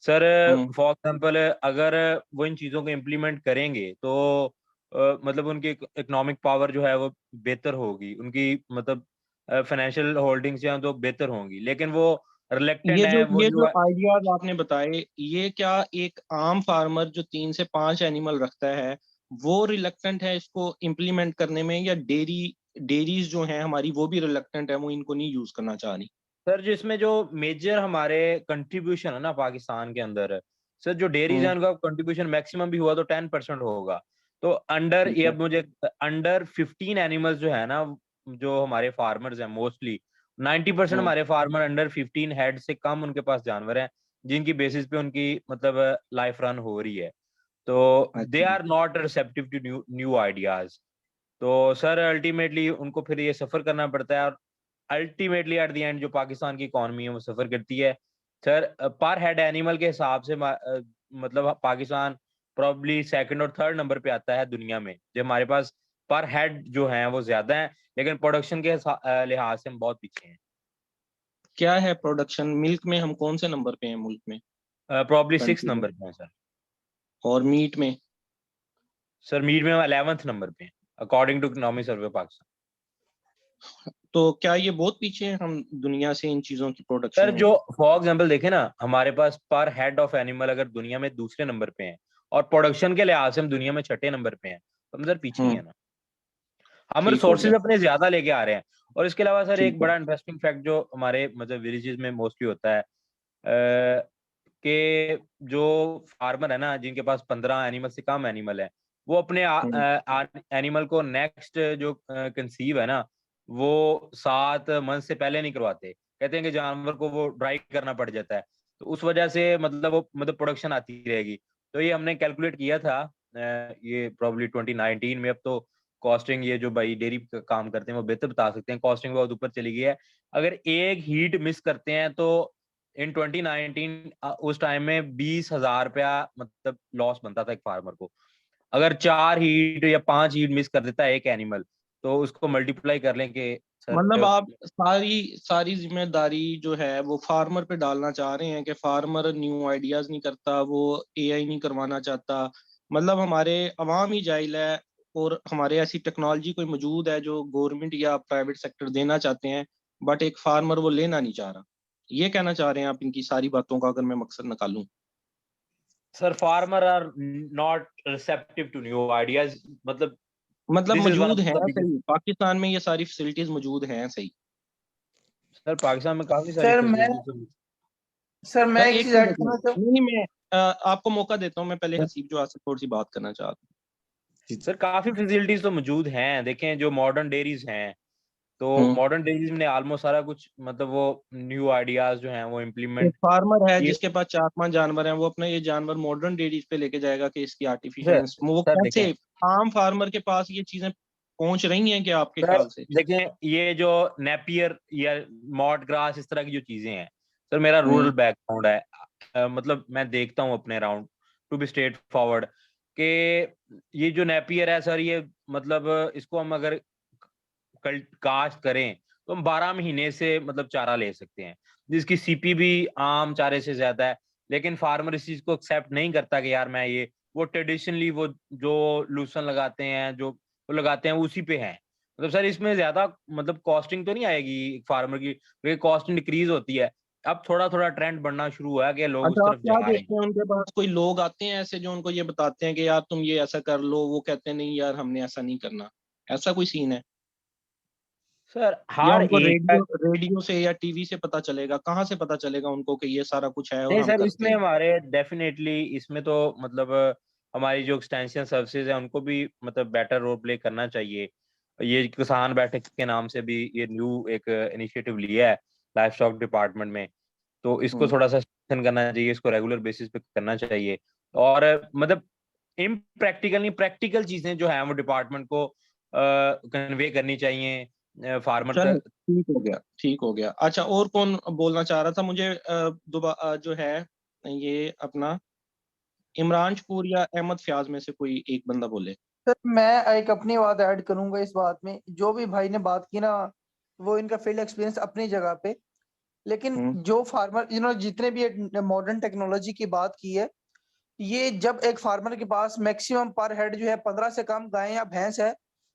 सर हम्म, फॉर एग्जांपल अगर वो इन चीजों को इम्प्लीमेंट करेंगे तो मतलब उनकी इकोनॉमिक पावर जो है वो बेहतर होगी, उनकी मतलब फाइनेंशियल होल्डिंग्स जो हैं तो बेहतर होंगी, लेकिन वो रिलेक्टेंट हैं वो ये जो जो आइडियाज आपने बताए, ये क्या एक आम फार्मर जो 3 से 5 एनिमल रखता है वो रिलक्टेंट है इसको इम्प्लीमेंट करने में, या डेरीज जो हैं हमारी वो भी रिलक्टेंट है, वो इनको नहीं यूज करना चाह रही? सर जिसमें जो मेजर हमारे कंट्रीब्यूशन है ना पाकिस्तान के अंदर, सर जो डेयरीज है हम्म, उनका कंट्रीब्यूशन मैक्सिमम भी हुआ तो 10% होगा। तो अंडर ठीक ये है, मुझे अंडर 15 एनिमल्स जो है ना, जो हमारे फार्मर्स हैं मोस्टली 90% हम्म, हमारे फार्मर अंडर 15 हेड से कम उनके पास जानवर हैं जिनकी बेसिस पे उनकी मतलब लाइफ रन हो रही है। तो दे अच्छा are not receptive to new ideas. तो सर अल्टीमेटली उनको फिर ये सफर करना पड़ता है, और अल्टीमेटली एट द एंड जो पाकिस्तान की इकोनॉमी है वो सफर करती है। सर पर हेड एनिमल के हिसाब से मतलब पाकिस्तान प्रॉब्ली सेकंड और थर्ड नंबर पे आता है दुनिया में, जो हमारे पास पर हेड जो है वो ज्यादा है, लेकिन प्रोडक्शन के लिहाज से हम बहुत पीछे हैं। क्या है प्रोडक्शन? मिल्क में हम कौन से नंबर पे हैं मुल्क में, प्रॉब्ली 6 कंट्री में? नंबर पे है सर। और मीट में? सर मीट में हम 11th नंबर पे हैं according to economic survey Pakistan. तो क्या ये बहुत पीछे हैं हम दुनिया से इन चीजों की सर प्रोडक्शन में? जो फॉर एग्जाम्पल देखें ना, हमारे पास पर हेड ऑफ एनिमल अगर दुनिया में दूसरे नंबर पे हैं, और प्रोडक्शन के लिहाज से हम दुनिया में छठे नंबर पे हैं, तो हम सर पीछे ही है ना। हम ठीक हो रिसोर्सेज गया, अपने ज्यादा लेके आ रहे हैं। और इसके अलावा सर ठीक एक है। बड़ा इंटरेस्टिंग फैक्ट जो हमारे मतलब विलेजेस में मोस्टली होता है, कि जो फार्मर है ना, जिनके पास 15 एनिमल से कम एनिमल है, वो अपने एनिमल को नेक्स्ट जो कंसीव है ना, वो 7 मंथ से पहले नहीं करवाते। कहते हैं कि जानवर को वो ड्राई करना पड़ जाता है, तो उस वजह से मतलब वो मतलब प्रोडक्शन आती रहेगी। तो ये हमने कैलकुलेट किया था ये प्रॉब्ली 2019 में। अब तो कॉस्टिंग, ये जो भाई डेयरी का काम करते हैं वो बेहतर बता सकते हैं, कॉस्टिंग बहुत ऊपर चली गई है। अगर एक हीट मिस करते हैं तो इन 2019 उस टाइम में 20,000 रुपया मतलब लॉस बनता था एक फार्मर को। अगर 4 हीट या 5 हीट मिस कर देता है एक एनिमल, तो उसको मल्टीप्लाई कर लें कि मतलब सर आप सारी जिम्मेदारी जो है वो फार्मर पे डालना चाह रहे हैं कि फार्मर न्यू आइडियाज नहीं करता, वो एआई नहीं करवाना चाहता, मतलब हमारे अवाम ही जाहिल है, और हमारे ऐसी टेक्नोलॉजी कोई मौजूद है जो गवर्नमेंट या प्राइवेट सेक्टर देना चाहते हैं, बट एक फार्मर वो लेना नहीं चाह रहा। ये कहना चाह रहे हैं आप इनकी सारी बातों का, अगर मैं मकसद निकालूं? Sir farmer are not receptive to new ideas, मतलब मतलब दिस इज वन मौजूद ऑफ है द बिगेस्ट। सही, पाकिस्तान में ये सारी फैसिलिटीज मौजूद हैं सही? सर पाकिस्तान में काफी सारी सर मैं फैसिलिटीज। सर मैं सर एक एक चीज मिनट ऐड रुकिए, करना चाहूँ। नहीं मैं आपको मौका देता हूँ, मैं पहले हसीब जो आपसे थोड़ी सी बात करना चाहता सर काफी फैसिलिटीज तो मौजूद हैं, देखें जो मॉडर्न डेयरीज हैं, तो हूँ। मॉडर्न डेयरीज में ऑलमोस्ट सारा कुछ मतलब वो न्यू आइडियाज जो हैं वो एक इम्प्लीमेंट। फार्मर है ये जिसके पास 4-5 जानवर हैं, वो अपना ये जानवर मॉडर्न डेयरीज पे लेके जाएगा कि इसकी आर्टिफिशियल सर वो सर देखें कैसे आम फार्मर के पास ये चीजें पहुंच रही हैं कि आपके सर ख्याल से? देखें ये जो नेपियर या मॉड ग्रास इस तरह की जो चीजें हैं, सर मेरा रूरल हम्म बैकग्राउंड है, मतलब मैं देखता हूँ अपने around, to be straightforward, कि ये जो नेपियर है सर, ये मतलब इसको हम अगर काश्त करें तो हम 12 महीने से मतलब चारा ले सकते हैं, जिसकी सीपी भी आम चारे से ज्यादा है। लेकिन फार्मर इस चीज को एक्सेप्ट नहीं करता कि यार मैं ये वो ट्रेडिशनली वो जो लूसन लगाते हैं, जो वो लगाते हैं उसी पे है। मतलब सर इसमें ज्यादा मतलब कॉस्टिंग तो नहीं आएगी फार्मर की, क्योंकि कॉस्टिंग डिक्रीज होती है। अब थोड़ा थोड़ा ट्रेंड बढ़ना शुरू हुआ है कि लोग उस अच्छा, आप तरफ क्या जा रहे हैं। देखते हैं उनके पास कोई लोग आते हैं ऐसे जो उनको ये बताते हैं कि यार तुम ये ऐसा कर लो, वो कहते हैं नहीं यार हमने ऐसा नहीं करना, ऐसा कोई सीन है? सर या हर उनको एक का रेडियो से या टीवी से पता चलेगा? कहाँ से पता चलेगा उनको कि ये सारा कुछ है और नहीं हम सर, करते इसमें हैं? हमारे डेफिनेटली इसमें तो मतलब हमारी जो एक्सटेंशन सर्विसेज है उनको भी मतलब बेटर रोल प्ले करना चाहिए। ये किसान बैठक के नाम से भी ये न्यू एक इनिशिएटिव लिया है लाइफ स्टॉक डिपार्टमेंट में, तो इसको हम्म थोड़ा सा स्ट्रेंथन करना चाहिए, इसको रेगुलर बेसिस पे करना चाहिए। और मतलब इम्प्रैक्टिकल नहीं, प्रैक्टिकल चीजें जो है वो डिपार्टमेंट को कन्वे करनी चाहिए फार्मर चलो तक। ठीक हो गया, ठीक हो गया। अच्छा, और कौन बोलना चाह रहा था? मुझे दोबारा जो है ये अपना इमरान शकूर या अहमद फयाज में से कोई एक बंदा बोले। सर मैं एक अपनी बात ऐड करूंगा इस बात में। जो भी भाई ने बात की ना, वो इनका फील्ड एक्सपीरियंस अपनी जगह पे, लेकिन हम्म जो फार्मर जितने भी मॉडर्न टेक्नोलॉजी की बात की है, ये जब एक फार्मर के पास मैक्सिमम पर हेड जो है 15 से कम गाय या भैंस है,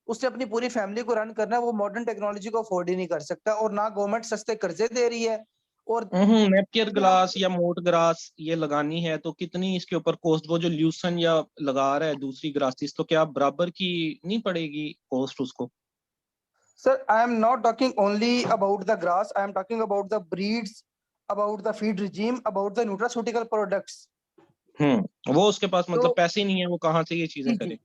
उसने अपनी पूरी फैमिली को रन करना है, वो मॉडर्न टेक्नोलॉजी को अफोर्ड ही नहीं कर सकता। और ना गवर्नमेंट सस्ते कर्जे दे रही है। और नेपियर ग्लास या मोट ग्रास ये लगानी है तो कितनी इसके ऊपर कॉस्ट? वो जो ल्यूसन या लगा रहा है दूसरी ग्रासिस, तो क्या बराबर की नहीं पड़ेगी कॉस्ट उसको? Sir I am not talking only about the grass, I am talking about the breeds, about the feed regime, about the nutraceutical products. वो उसके पास तो मतलब पैसे नहीं है, वो कहाँ से ये चीजें जी जी। करे?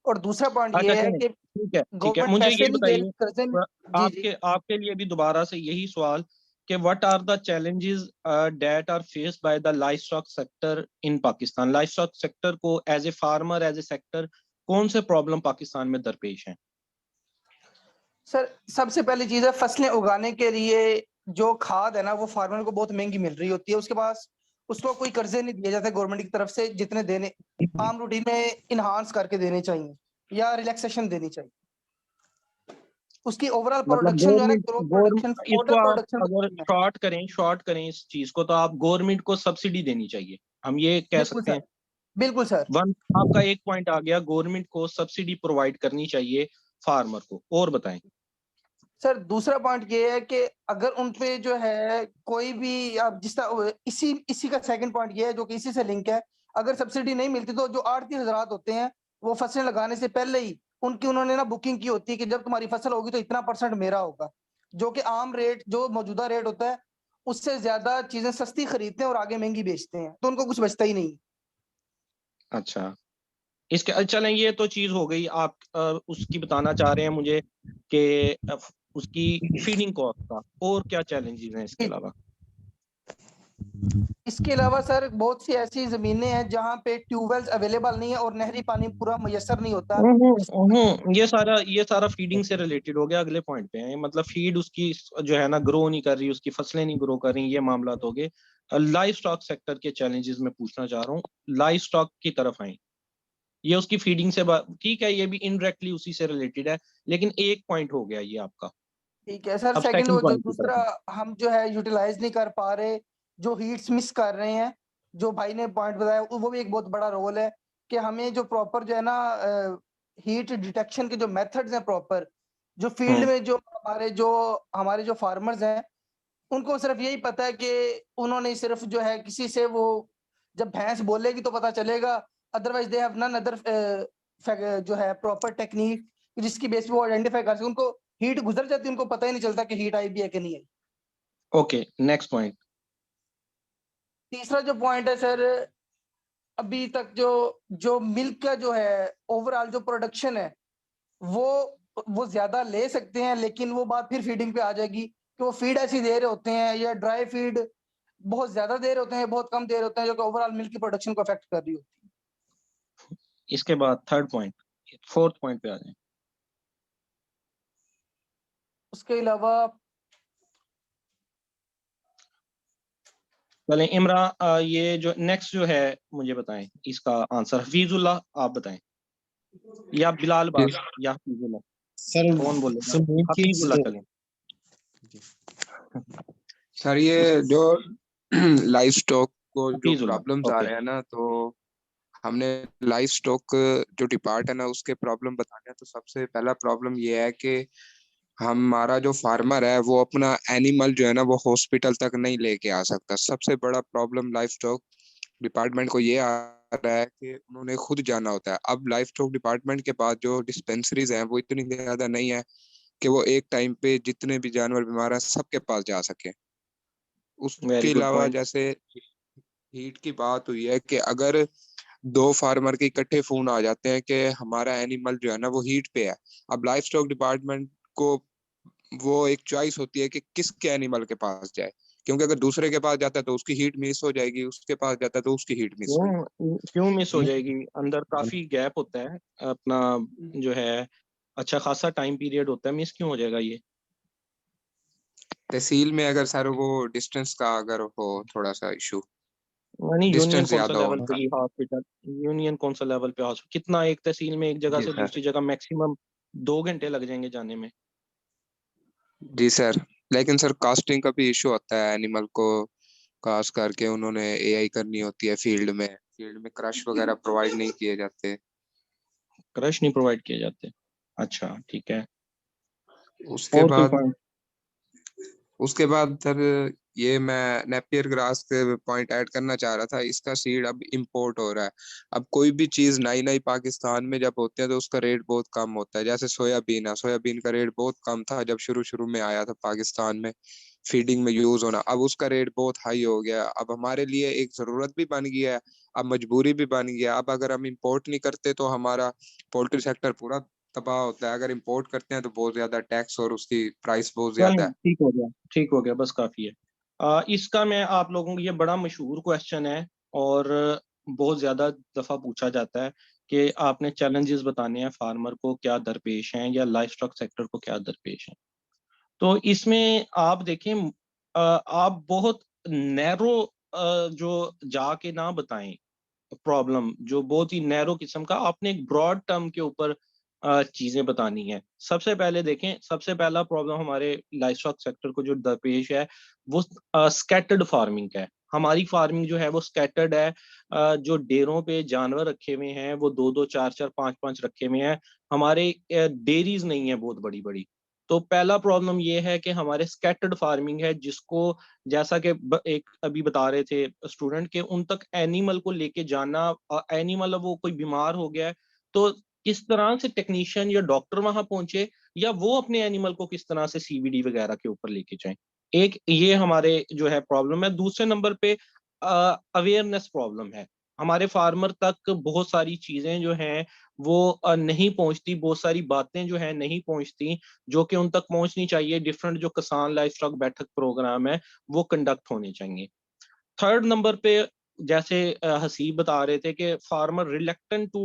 और दूसरा पॉइंट अच्छा ये है चलें, कि ठीक है ठीक है, गवर्नमेंट मुझे ये पैसे नहीं दे रही, बताइए कर्जे। जी जी। आपके आपके लिए भी दोबारा से यही सवाल कि what are the challenges that are faced by the livestock sector in Pakistan? livestock sector को as a farmer, as a sector, कौन से प्रॉब्लम पाकिस्तान में दरपेश हैं? सर सबसे पहली चीज है, फसलें उगाने के लिए जो खाद है ना वो फार्मर को बहुत महंगी मिल रही होती है, उसके पास उसको कोई कर्जे नहीं दिए जाते गवर्नमेंट की तरफ से जितने देने आम रूटीन में इनहांस करके देने चाहिए या रिलैक्सेशन देनी चाहिए। उसकी ओवरऑल मतलब प्रोडक्शन जो है ना, प्रोडक्शन, इसको फॉडर आप प्रोडक्शन अगर शॉर्ट करें इस चीज को, तो आप गवर्नमेंट को सब्सिडी देनी चाहिए, हम ये कह बिल्कुल सकते हैं। सर, बिल्कुल सर। वन आपका एक पॉइंट आ गया, गवर्नमेंट को सब्सिडी प्रोवाइड करनी चाहिए फार्मर को, और बताएं। सर दूसरा पॉइंट ये है कि अगर उन पे जो है कोई भी, आप जिस तरह इसी का सेकंड पॉइंट ये है जो कि इसी से लिंक है, अगर सब्सिडी नहीं मिलती तो जो आड़ती हजरात होते हैं वो फसलें लगाने से पहले ही उन्होंने ना बुकिंग की होती है कि जब तुम्हारी फसल होगी तो इतना % मेरा होगा, जो कि आम रेट, जो मौजूदा रेट होता है उससे ज्यादा चीजें सस्ती खरीदते हैं और आगे महंगी बेचते हैं, तो उनको कुछ बचता ही नहीं। अच्छा, इसके चलें, ये तो चीज हो गई। आप उसकी बताना चाह रहे हैं मुझे कि उसकी फीडिंग कॉस्ट का और क्या चैलेंजेस हैं इसके अलावा? इसके अलावा सर बहुत सी ऐसी जमीनें हैं जहाँ पे ट्यूबवेल्स अवेलेबल नहीं है और नहरी पानी पूरा मुयस्सर नहीं होता। ये सारा फीडिंग से रिलेटेड हो गया। अगले पॉइंट पे है, मतलब फीड उसकी जो है ना ग्रो नहीं कर रही, उसकी फसलें नहीं ग्रो कर रही, ये मामला हो गए। लाइव स्टॉक सेक्टर के चैलेंजेस में पूछना चाह रहा हूँ, लाइव स्टॉक की तरफ आए। ये उसकी फीडिंग से ठीक है, ये भी इनडायरेक्टली उसी से रिलेटेड है, लेकिन एक पॉइंट हो गया ये आपका। ठीक है सर। अब सेकंड, सेकंड वो जो पॉइंट की दूसरा तरफ। हम जो है यूटिलाइज नहीं कर पा रहे, जो हीट्स मिस कर रहे हैं, जो भाई ने पॉइंट बताया वो भी एक बहुत बड़ा रोल है कि हमें जो प्रॉपर जो है ना हीट डिटेक्शन के जो मेथड्स हैं प्रॉपर, जो फील्ड में जो हमारे जो फार्मर्स हैं उनको सिर्फ यही पता है कि उन्होंने सिर्फ जो है किसी से वो जब भैंस बोलेगी तो पता चलेगा, otherwise they have none other जो है प्रॉपर टेक्निक जिसकी बेस पे वो आइडेंटिफाई कर सके। उनको हीट गुजर जाती है, उनको पता ही नहीं चलता कि हीट आई भी है कि नहीं आई। Okay, next point. तीसरा जो पॉइंट है सर, अभी तक जो मिल्क का जो है ओवरऑल जो प्रोडक्शन है वो ज्यादा ले सकते हैं, लेकिन वो बात फिर फीडिंग पे आ जाएगी कि वो फीड ऐसी दे रहे होते हैं या ड्राई फीड बहुत ज्यादा दे रहे होते हैं, बहुत कम दे रहे होते हैं, जो कि ओवरऑल मिल्क की प्रोडक्शन को अफेक्ट कर रही होती है। इसके बाद थर्ड पॉइंट, फोर्थ पॉइंट पे आ जाए। उसके अलावा चलें इमरान, ये जो नेक्स्ट जो है मुझे बताएं इसका आंसर। हफीजुल्लाह आप बताएं, या बिलाल बास या हफीजुल्लाह, सर कौन बोलेगा? हफीजुल्लाह चलें। सर ये जो लाइव स्टॉक को जो हफीजुल्लाह, प्रॉब्लम्स आ ओके। रहे हैं ना, तो हमने लाइव स्टॉक जो डिपार्ट है ना उसके प्रॉब्लम बताने हैं। तो सबसे पहला प्रॉब्लम ये है कि हमारा जो फार्मर है वो अपना एनिमल जो है ना वो हॉस्पिटल तक नहीं लेके आ सकता। सबसे बड़ा प्रॉब्लम लाइफ स्टॉक डिपार्टमेंट को ये आ रहा है कि उन्होंने खुद जाना होता है। अब लाइफ स्टॉक डिपार्टमेंट के पास जो डिस्पेंसरीज हैं वो इतनी ज्यादा नहीं है कि वो एक टाइम पे जितने भी जानवर बीमार हैं सबके पास जा सके। उसके वेरी गुड अलावा पॉइंट। जैसे हीट की बात हुई है कि अगर दो फार्मर के इकट्ठे फोन आ जाते हैं कि हमारा एनिमल जो है ना वो हीट पे है, अब लाइफ स्टॉक डिपार्टमेंट को वो एक चॉइस होती है कि किसके एनिमल के पास जाए, क्योंकि अगर दूसरे के पास जाता है तो उसकी हीट मिस हो जाएगी, उसके पास जाता है तो उसकी हीट मिस होगी। क्यों मिस हो जाएगी? अंदर काफी गैप होता है अपना, जो है अच्छा खासा टाइम पीरियड होता है, मिस क्यों हो जाएगा ये? तहसील में अगर सर वो डिस्टेंस का अगर हो थोड़ा सा इशू, यानी यूनियन डिस्टेंस कौंसल ज्यादा लेवल हो। पे ही हॉस्पिटल, यूनियन कौंसल लेवल पे हॉस्पिटल कितना, एक तहसील में एक जगह जी से सर। दूसरी जगह मैक्सिमम 2 घंटे लग जाएंगे जाने में। जी सर, लेकिन सर कास्टिंग का भी इशू होता है। एनिमल को कास्ट करके उन्होंने एआई करनी होती है फील्ड में क्रश वगैरह प्रोवाइड नहीं किए जाते। क्रश नहीं प्रोवाइड किए जाते? अच्छा ठीक है। उसके और कोई बाद पॉइंट? उसके बाद सर ये मैं नेपियर ग्रास के पॉइंट ऐड करना चाह रहा था। इसका सीड अब इंपोर्ट हो रहा है। अब कोई भी चीज नई नई पाकिस्तान में जब होती है तो उसका रेट बहुत कम होता है। जैसे सोयाबीन है, सोयाबीन का रेट बहुत कम था जब शुरू शुरू में आया था पाकिस्तान में फीडिंग में यूज होना। अब उसका रेट बहुत हाई हो गया। अब हमारे लिए एक जरूरत भी बन गया है, अब मजबूरी भी बन गया। अब अगर हम इंपोर्ट नहीं करते तो हमारा पोल्ट्री सेक्टर पूरा तबाह होता है। अगर इंपोर्ट करते हैं तो बहुत ज्यादा टैक्स और उसकी प्राइस बहुत ज्यादा है। ठीक हो गया, बस काफी है। इसका मैं आप लोगों को, ये बड़ा मशहूर क्वेश्चन है और बहुत ज्यादा दफा पूछा जाता है कि आपने चैलेंजेस बताने हैं फार्मर को क्या दरपेश हैं या लाइफ स्टॉक सेक्टर को क्या दरपेश हैं। तो इसमें आप देखें, आप बहुत नैरो जो जाके ना बताएं प्रॉब्लम, जो बहुत ही नैरो किस्म का, आपने एक ब्रॉड टर्म के ऊपर चीजें बतानी है। सबसे पहले देखें, सबसे पहला प्रॉब्लम हमारे लाइफ स्टॉक सेक्टर को जो दरपेश है वो स्कैटर्ड फार्मिंग का है। हमारी फार्मिंग जो है वो स्कैटर्ड है। जो डेयरों पे जानवर रखे हुए हैं वो 2-2, 4-4, 5-5 रखे हुए हैं। हमारे डेयरीज नहीं है बहुत बड़ी बड़ी। तो पहला प्रॉब्लम ये है कि हमारे स्कैटर्ड फार्मिंग है, जिसको जैसा कि एक अभी बता रहे थे स्टूडेंट के उन तक एनिमल को लेके जाना, एनिमल वो कोई बीमार हो गया है तो किस तरह से टेक्नीशियन या डॉक्टर वहां पहुंचे, या वो अपने एनिमल को किस तरह से सीबीडी वगैरह के ऊपर लेके जाएं। एक ये हमारे जो है प्रॉब्लम है। दूसरे नंबर पे अवेयरनेस प्रॉब्लम है। हमारे फार्मर तक बहुत सारी चीजें जो हैं वो नहीं पहुंचती, बहुत सारी बातें जो है नहीं पहुंचती जो कि उन तक पहुंचनी चाहिए। डिफरेंट जो किसान लाइफ स्टॉक बैठक प्रोग्राम है वो कंडक्ट होने चाहिए। थर्ड नंबर पे जैसे हसीब बता रहे थे कि फार्मर रिलेक्टेंट टू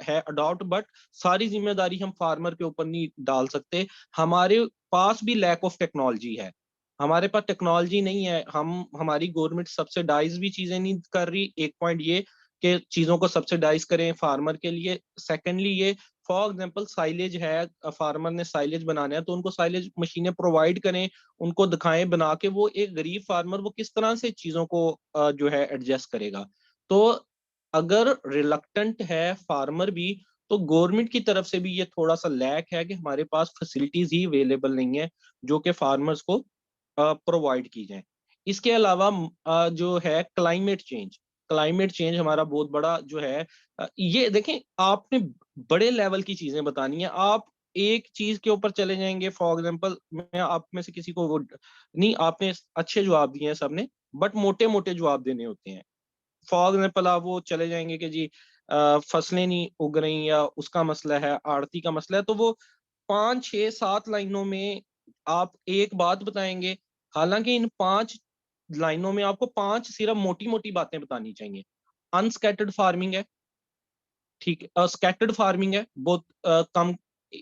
है अडॉप्ट, बट सारी जिम्मेदारी हम फार्मर के ऊपर नहीं डाल सकते। हमारे पास भी लैक ऑफ टेक्नोलॉजी है। हमारे पास टेक्नोलॉजी नहीं है। हमारी गवर्नमेंट सब्सिडाइज भी चीजें नहीं कर रही। एक पॉइंट ये कि चीजों को सब्सिडाइज करें फार्मर के लिए। सेकेंडली ये, फॉर एग्जाम्पल साइलेज है, फार्मर ने साइलेज बनाना है तो उनको साइलेज मशीनें प्रोवाइड करें, उनको दिखाएं बना के। वो एक गरीब फार्मर वो किस तरह से चीजों को जो है एडजस्ट करेगा। तो अगर रिलक्टेंट है फार्मर भी, तो गवर्नमेंट की तरफ से भी ये थोड़ा सा लैक है कि हमारे पास फैसिलिटीज ही अवेलेबल नहीं है जो कि फार्मर्स को प्रोवाइड की जाए। इसके अलावा जो है क्लाइमेट चेंज हमारा बहुत बड़ा जो है। ये देखें, आपने बड़े लेवल की चीजें बतानी है। आप एक चीज के ऊपर चले जाएंगे, फॉर एग्जांपल मैं आप में से किसी को वो नहीं, आपने अच्छे जवाब दिए हैं सबने, बट मोटे मोटे जवाब देने होते हैं। फॉर एग्जाम्पल आप वो चले जाएंगे कि जी फसलें नहीं उग रही या उसका मसला है, आड़ती का मसला है, तो वो 5, 6, 7 लाइनों में आप एक बात बताएंगे। हालांकि इन 5 लाइनों में आपको 5 सिर्फ मोटी मोटी बातें बतानी चाहिए। अनस्कैटर्ड फार्मिंग है, ठीक है, स्कैटर्ड फार्मिंग है, बहुत कम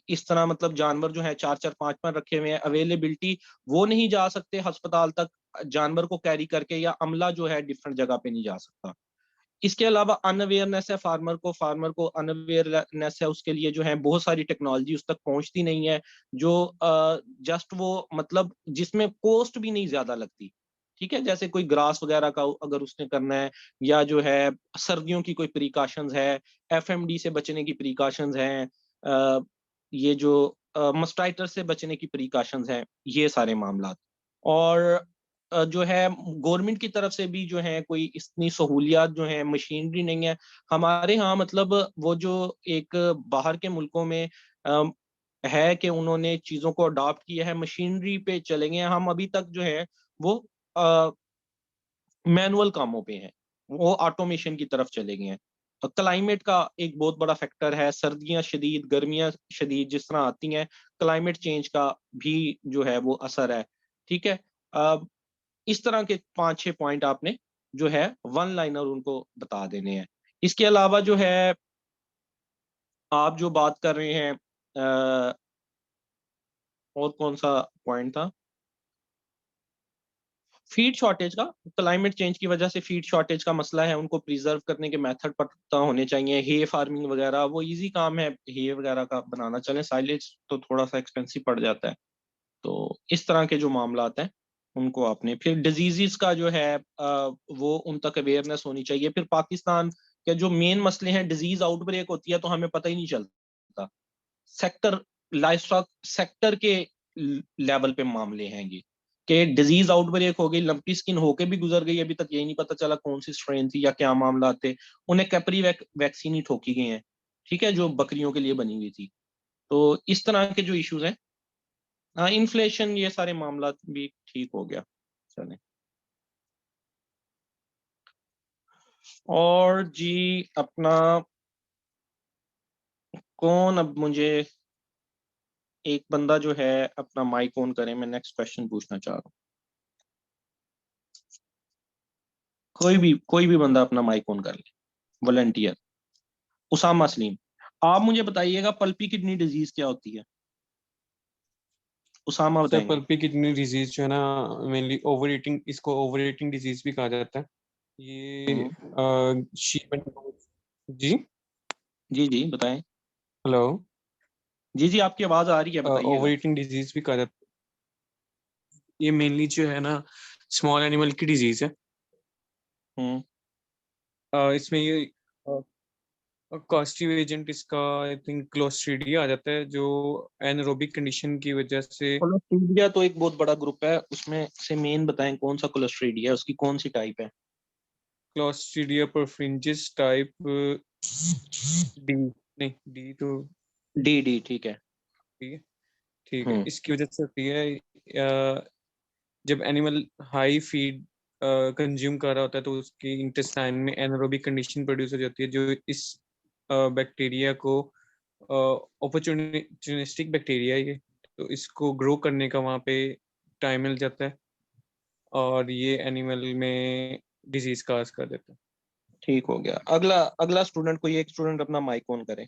इस तरह, मतलब जानवर जो है 4-4, 5-5 रखे हुए हैं। अवेलेबिलिटी, वो नहीं जा सकते अस्पताल तक जानवर को कैरी करके, या अमला जो है डिफरेंट जगह पे नहीं जा सकता। इसके अलावा अनअवेयरनेस है फार्मर को अनअवेयरनेस है, उसके लिए जो है बहुत सारी टेक्नोलॉजी उस तक पहुंचती नहीं है, जो जस्ट वो मतलब जिसमें कॉस्ट भी नहीं ज्यादा लगती। ठीक है, जैसे कोई ग्रास वगैरह का अगर उसने करना है, या जो है सर्दियों की कोई प्रिकॉशंस है, एफएमडी से बचने की प्रिकॉशंस हैं, ये जो मस्टाइटर से बचने की प्रिकॉशंस हैं, ये सारे मामला। और जो है गवर्नमेंट की तरफ से भी जो है कोई इतनी सहूलियात जो है, मशीनरी नहीं है हमारे यहाँ। मतलब वो जो एक बाहर के मुल्कों में है कि उन्होंने चीजों को अडॉप्ट किया है, मशीनरी पे चले गए हैं। हम अभी तक जो है वो मैनुअल कामों पे हैं, वो ऑटोमेशन की तरफ चले गए हैं। क्लाइमेट का एक बहुत बड़ा फैक्टर है, सर्दियां शदीद, गर्मियां शदीद जिस तरह आती हैं, क्लाइमेट चेंज का भी जो है वो असर है। ठीक है, इस तरह के 5-6 पॉइंट आपने जो है वन लाइनर उनको बता देने हैं। इसके अलावा जो है आप जो बात कर रहे हैं, और कौन सा पॉइंट था, फीड शॉर्टेज का। क्लाइमेट चेंज की वजह से फीड शॉर्टेज का मसला है, उनको प्रिजर्व करने के मेथड पता होने चाहिए। हे फार्मिंग वगैरह वो इजी काम है, हे वगैरह का बनाना। चले साइलेज तो थोड़ा सा एक्सपेंसिव पड़ जाता है। तो इस तरह के जो मामला हैं उनको आपने, फिर डिजीजेस का जो है वो उन तक अवेयरनेस होनी चाहिए। फिर पाकिस्तान के जो मेन मसले हैं, डिजीज आउटब्रेक होती है तो हमें पता ही नहीं चलता। सेक्टर लाइफ स्टॉक सेक्टर के लेवल पे मामले हैं ये, कि डिजीज आउटब्रेक हो गई, लंपी स्किन होके भी गुजर गई, अभी तक यही नहीं पता चला कौन सी स्ट्रेन थी या क्या मामला थे। उन्हें कैपरी वैक्सीन ही ठोकी गई है, ठीक है, जो बकरियों के लिए बनी हुई थी। तो इस तरह के जो इश्यूज हैं, हाँ, इन्फ्लेशन, ये सारे मामला भी ठीक हो गया। चले, और जी अपना कौन अब मुझे एक बंदा जो है अपना माइक ऑन करे, मैं नेक्स्ट क्वेश्चन पूछना चाह रहा हूँ। कोई भी बंदा अपना माइक ऑन कर ले, वॉलंटियर। उसामा सलीम, आप मुझे बताइएगा पल्पी किडनी डिजीज क्या होती है? उसामा सर बताएंगे। पल्पी किडनी डिजीज जो है ना मेनली ओवर ईटिंग, इसको ओवर ईटिंग डिजीज भी कहा जाता है। ये sheep and goats- जी जी बताएं। हेलो, जी आपकी आवाज आ रही है, बताइएगा। ओवर ईटिंग डिजीज भी कहा जाता है। ये मेनली जो है ना स्मॉल एनिमल की डिजीज है। इसमें ये कॉस्टिव एजेंट इसका आई थिंक क्लोस्ट्रीडिया आ जाता है, जो एनारोबिक कंडीशन की वजह से। क्लोस्ट्रीडिया तो एक बहुत बड़ा ग्रुप है, उसमें से मेन बताएं कौन सा क्लोस्ट्रीडिया है, उसकी कौन सी टाइप है? क्लोस्ट्रीडिया परफ्रिंजिस टाइप डी, नहीं डी तो डी ठीक है। ठीक है, ठीक है। इसकी वजह से होती है जब एनिमल हाई फीड कंज्यूम कर रहा होता है तो उसकी इंटेस्टाइन में एनारोबिक कंडीशन प्रोड्यूस हो जाती है, जो इस बैक्टीरिया को अपॉर्चुनिस्टिक बैक्टीरिया है ये, तो इसको ग्रो करने का वहाँ पे टाइम मिल जाता है और ये एनिमल में डिजीज काज कर देता है। ठीक हो गया। अगला स्टूडेंट, कोई एक स्टूडेंट अपना माइक ऑन करे।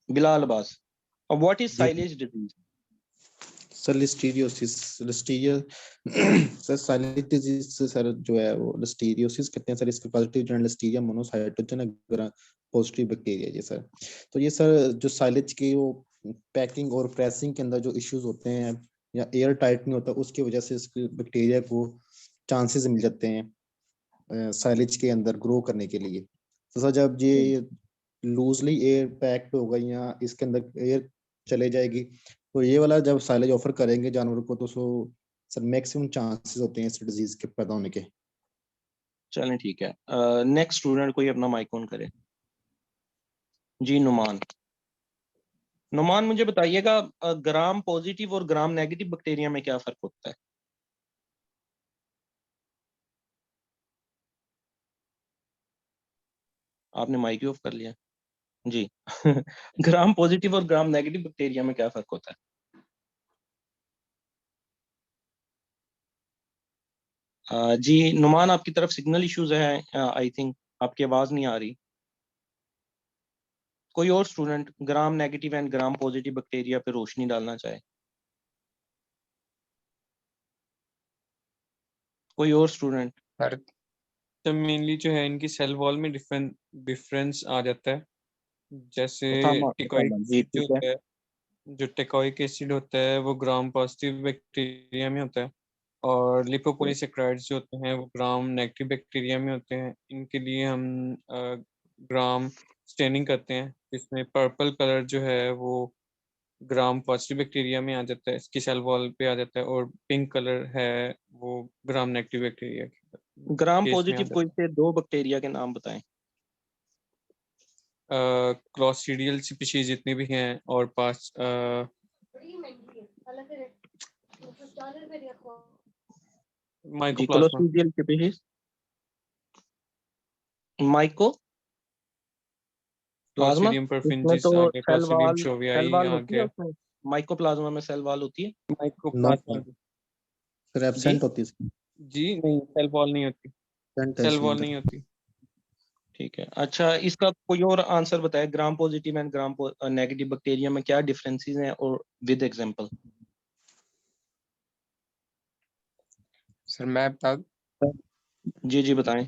Bilal Abbas, what is silage disease? Sir listeriosis, sir silage disease से सर जो है वो लिस्टीरियोसिस कहते हैं सर। इसके positive general listeria monocytogenes gram positive bacteria ये सर। तो ये सर जो साइलेज की वो पैकिंग और प्रेसिंग के अंदर जो इश्यूज होते हैं या एयर टाइट नहीं होता, उसकी वजह से इसके बैक्टीरिया को चांसेस मिल जाते हैं साइलेज के अंदर ग्रो करने के लिए। तो सर जब ये लूजली एयर पैक्ड होगा या इसके अंदर एयर चले जाएगी, तो ये वाला जब साइलेज ऑफर करेंगे जानवर को, तो सर मैक्सिमम चांसेस होते हैं इस डिजीज के पैदा होने के। चलें ठीक है। नेक्स्ट स्टूडेंट कोई अपना माइक ऑन करे। जी नुमान मुझे बताइएगा ग्राम पॉजिटिव और ग्राम नेगेटिव बैक्टीरिया में क्या फर्क होता है? आपने माइक ऑफ कर लिया जी। ग्राम पॉजिटिव और ग्राम नेगेटिव बैक्टीरिया में क्या फर्क होता है? जी नुमान, आपकी तरफ सिग्नल इश्यूज है आई थिंक, आपकी आवाज नहीं आ रही। कोई और student gram negative and gram positive bacteria पे रोशनी डालना चाहे? कोई और स्टूडेंट? तो मेनली जो है इनकी सेल वॉल में डिफरेंस आ जाता है। जैसे टिकोइक जी एसिड जो ठीक है। होता है, जो टिकोइक एसिड होता है वो ग्राम पॉजिटिव बैक्टीरिया में होता है, और लिपोपोलीसेक्राइड्स जो होते हैं वो ग्राम नेगेटिव बैक्टीरिया में होते हैं। इनके लिए हम ग्राम स्टेनिंग करते हैं, जिसमें पर्पल कलर जो है वो ग्राम पॉजिटिव बैक्टीरिया में आ जाता है, इसकी सेल वॉल पे आ जाता है, और पिंक कलर है वो ग्राम नेगेटिव बैक्टीरिया ग्राम केस में आ पॉजिटिव कोई जाता से दो बैक्टीरिया के नाम बताएं। है। क्लॉस्ट्रीडियल स्पीशीज जितनी भी हैं और 5 जी mycoplasma. Clostridial species mycoplasma, clostridium इसमें परफिंजिस तो आ गया, क्लॉस्ट्रीडियम सेल शोवियाई वाल आ होती है गया। उसमें। माइकोप्लाज्मा में सेल वाल होती है। नो माइकोप्लाज्मा सर जी एब्सेंट होती है इसकी, जी नहीं, सेल वॉल नहीं होती, एब्सेंट है सेल इसके वॉल अंदर। नहीं होती। ठीक है। अच्छा, इसका कोई और आंसर बताए, gram positive and gram negative bacteria में क्या डिफरेंसेस हैं और विद एग्जांपल। सर मैं बता दूं? जी बताएं।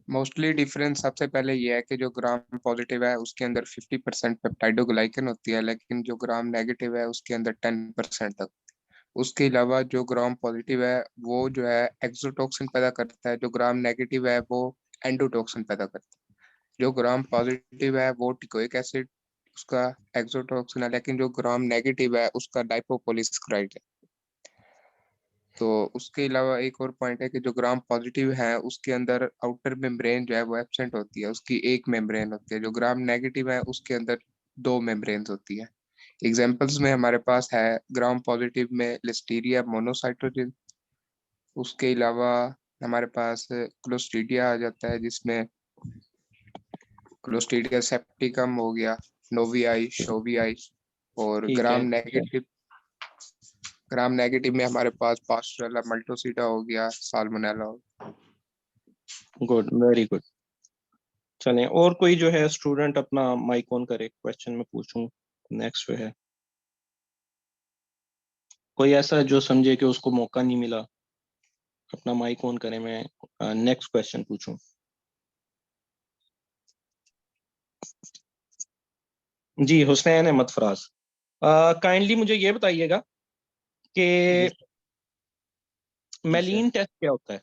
मोस्टली डिफरेंस सबसे पहले ये है कि जो ग्राम पॉजिटिव है उसके अंदर 50% पेप्टाइडोग्लाइकन होती है, लेकिन जो ग्राम नेगेटिव है उसके अंदर 10% तक। उसके अलावा जो ग्राम पॉजिटिव है वो जो है एक्सोटॉक्सिन पैदा करता है, जो ग्राम नेगेटिव है वो एंडोटॉक्सिन पैदा करता है। जो ग्राम पॉजिटिव है वो टिकोइक एसिड उसका एक्सोटॉक्सिन है, लेकिन जो ग्राम नेगेटिव है उसका डाइपोपोलिसक्राइड है। तो उसके अलावा एक और पॉइंट है कि जो ग्राम पॉजिटिव है उसके अंदर आउटर मेम्ब्रेन जो है वो एब्सेंट होती है, उसकी एक मेम्ब्रेन होती है। जो ग्राम नेगेटिव है उसके अंदर 2 मेम्ब्रेन्स होती है। एग्जांपल्स में हमारे पास है ग्राम पॉजिटिव में लिस्टीरिया मोनोसाइटोजेन, उसके अलावा हमारे पास क्लोस्ट्रीडिया आ जाता है, जिसमें क्लोस्ट्रीडिया सेप्टिकम हो गया, नोवीआई, शोवीआई, और ठीक ग्राम है। नेगेटिव में हमारे पास पास्टरेला मल्टोसिटा हो गया, साल्मोनेला हो गया। Good, very good. चलें, और कोई जो है स्टूडेंट अपना माइक ऑन करे, क्वेश्चन में पूछूं। नेक्स्ट जो है कोई ऐसा जो समझे कि उसको मौका नहीं मिला, अपना माइक ऑन करें, मैं नेक्स्ट क्वेश्चन पूछूं। जी, हुसैन अहमद फराज, काइंडली मुझे ये बताइएगा कि मेलिन टेस्ट क्या होता है?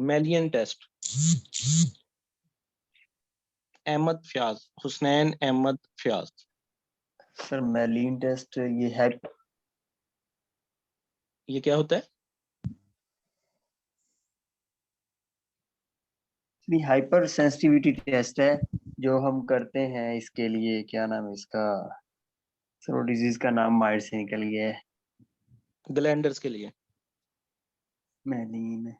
Mallein test. Ahmed Fayaz, Hussain Ahmed Fayaz. Sir mallein test ये क्या होता है? हाइपर सेंसिटिविटी टेस्ट है जो हम करते हैं। इसके लिए क्या नाम है इसका, सर वो डिजीज का नाम माइंड से निकल गया है। ग्लैंडर्स के लिए। मेलिन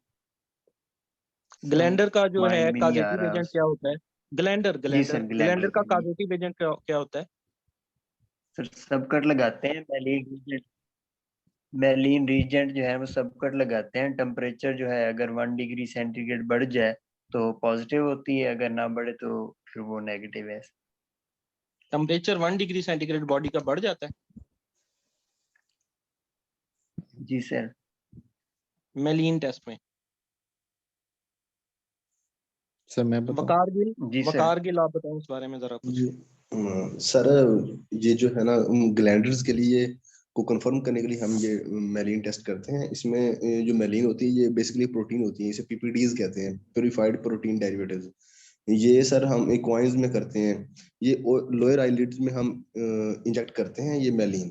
ग्लैंडर का जो है माइंड में नहीं आ काजेटिव रहा। एजेंट क्या होता है? ग्लैंडर जी ग्लैंडर सर, ग्लैंडर ग्लैंडर का के लिए काजेटिव एजेंट क्या होता है? सर सबकट लगाते हैं। मेलिन रीजेंट जो है वो सबकट लगाते हैं। टेम्परेचर जो है अगर 1 डिग्री सेंटीग्रेड बढ़ जाए तो पॉजिटिव होती है, अगर ना बढ़े तो फिर वो नेगेटिव है। टेम्परेचर 1 डिग्री सेंटीग्रेड बॉडी का बढ़ जाता है? जी सर। मेलिन टेस्ट में। सर मैं बताऊं? वकार गिल आप बताओ इस बारे में जरा कुछ। सर ये जो है ना ग्लैंडर्स के लिए को कंफर्म करने के लिए हम ये मेलिन टेस्ट करते हैं। इसमें जो मेलिन होती है ये बेसिकली प्रोटीन होती है, इसे पीपीडीज कहते हैं, प्यूरिफाइड प्रोटीन डेरिवेटिव्स। ये सर हम एक्वाइंस में करते हैं, ये लोअर आईलिड्स में हम इंजेक्ट करते हैं ये मेलिन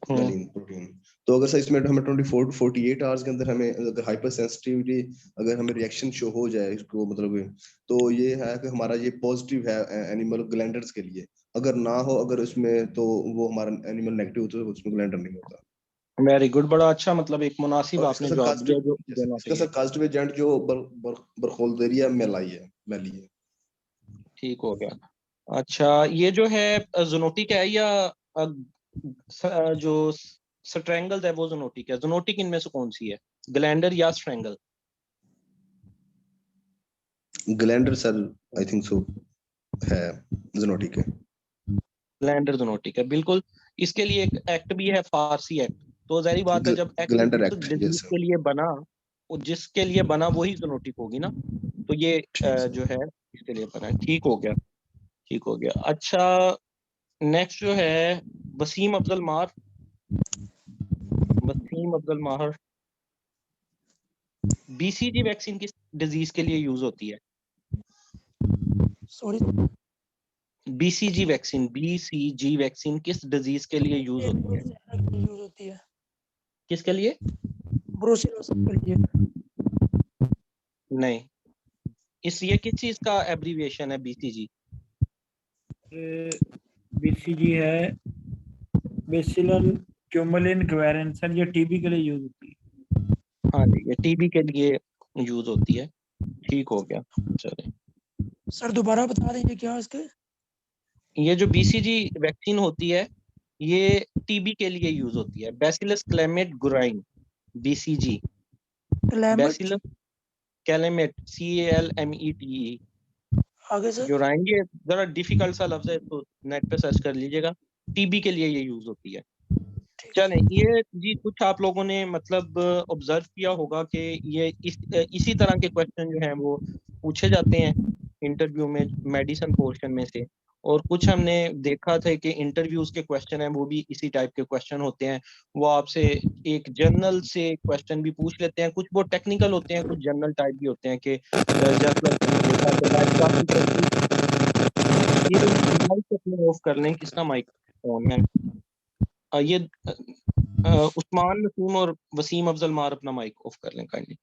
प्रोटीन। तो अगर सर इसमें हमें 24 to 48 आवर्स के अंदर हमें अगर हाइपर सेंसिटिविटी अगर हमें रिएक्शन शो हो जाए इसको, मतलब तो ये है कि हमारा ये पॉजिटिव है एनिमल ग्लैंडर्स के लिए। अगर ना हो अगर उसमें तो वो हमारा एनिमल नेगेटिव होता है, उसमें ग्लैंडर नहीं होता। वेरी गुड, बड़ा अच्छा, मतलब एक मुनासिब आपने जवाब दिया जो देना इसका सर चाहिए। कास्टिव एजेंट जो बरखोल्देरिया मेली है। ठीक हो गया। अच्छा, ये जो है जूनोटिक है या जो स्ट्रेंगल है वो जूनोटिक है? जूनोटिक इनमें से कौन सी है, ग्लैंडर या strangle? Glander sir I think so है, जूनोटिक है। ग्लैंडर जूनोटिक है, बिल्कुल। इसके लिए एक एक्ट भी है, फारसी एक्ट। तो जाहिर बात है जब एक्ट ग्लैंडर जिस एक्ट, डिजीज के लिए बना, वो जिसके लिए बना वही जूनोटिक होगी ना। तो ये जो है इसके लिए बना है। ठीक हो गया, ठीक हो गया। अच्छा, नेक्स्ट जो है वसीम अफजल मार। वसीम अफजल माहर, बीसीजी वैक्सीन किस डिजीज के लिए यूज होती है? सॉरी, बीसीजी वैक्सीन किस डिजीज के लिए यूज होती है? यूज होती है किसके लिए? ब्रुसेलोसिस के लिए। नहीं, ये किस चीज का एब्रीविएशन है बीसीजी? बीसीजी है बेसिलर क्यूमुलिन ग्वेरेंस। सर ये टीबी के लिए यूज होती है। हाँ जी, ये टीबी के लिए यूज होती है। ठीक हो गया। चलिए, सर दोबारा बता देंगे क्या इसके? ये जो बीसीजी वैक्सीन होती है ये टीबी के लिए यूज होती है। Bacillus Calmette Guerin, BCG. Bacillus Calmette, CALMETE। आगे सर? गुराइन, ये जरा डिफिकल्ट सा लफ्ज है, तो नेट पे सर्च कर लीजिएगा। टीबी के लिए ये यूज होती है। चलें, ये जी कुछ आप लोगों ने मतलब ऑब्जर्व किया होगा कि ये इसी तरह के क्वेश्चन जो हैं वो पूछे जाते हैं इंटरव्यू में, मेडिसिन पोर्शन में से। और कुछ हमने देखा था कि इंटरव्यूज के क्वेश्चन हैं वो भी इसी टाइप के क्वेश्चन होते हैं। वो आपसे एक जनरल से क्वेश्चन भी पूछ लेते हैं, कुछ वो टेक्निकल होते हैं, कुछ जनरल टाइप भी होते हैं कि जस्ट लाइक हमने देखा कि ये माइक अपने ऑफ कर लें, किसका माइक ऑन है? ये उस्मान नसीम और वसीम अफजल मार अपना माइक ऑफ कर लें काइंडली।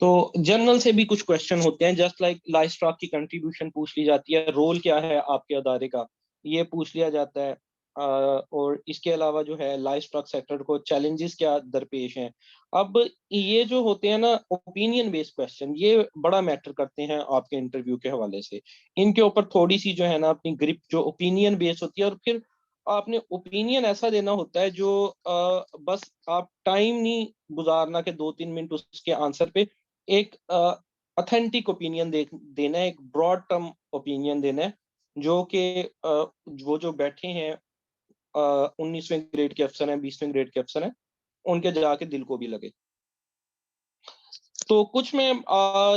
तो जनरल से भी कुछ क्वेश्चन होते हैं, जस्ट लाइक लाइवस्टॉक की कंट्रीब्यूशन पूछ ली जाती है, रोल क्या है आपके अदारे का ये पूछ लिया जाता है, और इसके अलावा जो है लाइव स्टॉक सेक्टर को चैलेंजेस क्या दरपेश हैं। अब ये जो होते हैं ना ओपिनियन बेस्ड क्वेश्चन, ये बड़ा मैटर करते हैं आपके इंटरव्यू के हवाले से। इनके ऊपर थोड़ी सी जो है ना अपनी ग्रिप जो ओपिनियन बेस्ड होती है, और फिर आपने ओपिनियन ऐसा देना होता है जो बस आप टाइम नहीं गुजारना कि 2-3 मिनट उसके आंसर पे, एक ऑथेंटिक ओपिनियन देना है, एक ब्रॉड टर्म ओपिनियन देना है, जो कि वो जो बैठे हैं 19वें ग्रेड के अफसर हैं, 20वें ग्रेड के अफसर हैं, उनके जाके दिल को भी लगे। तो कुछ मैं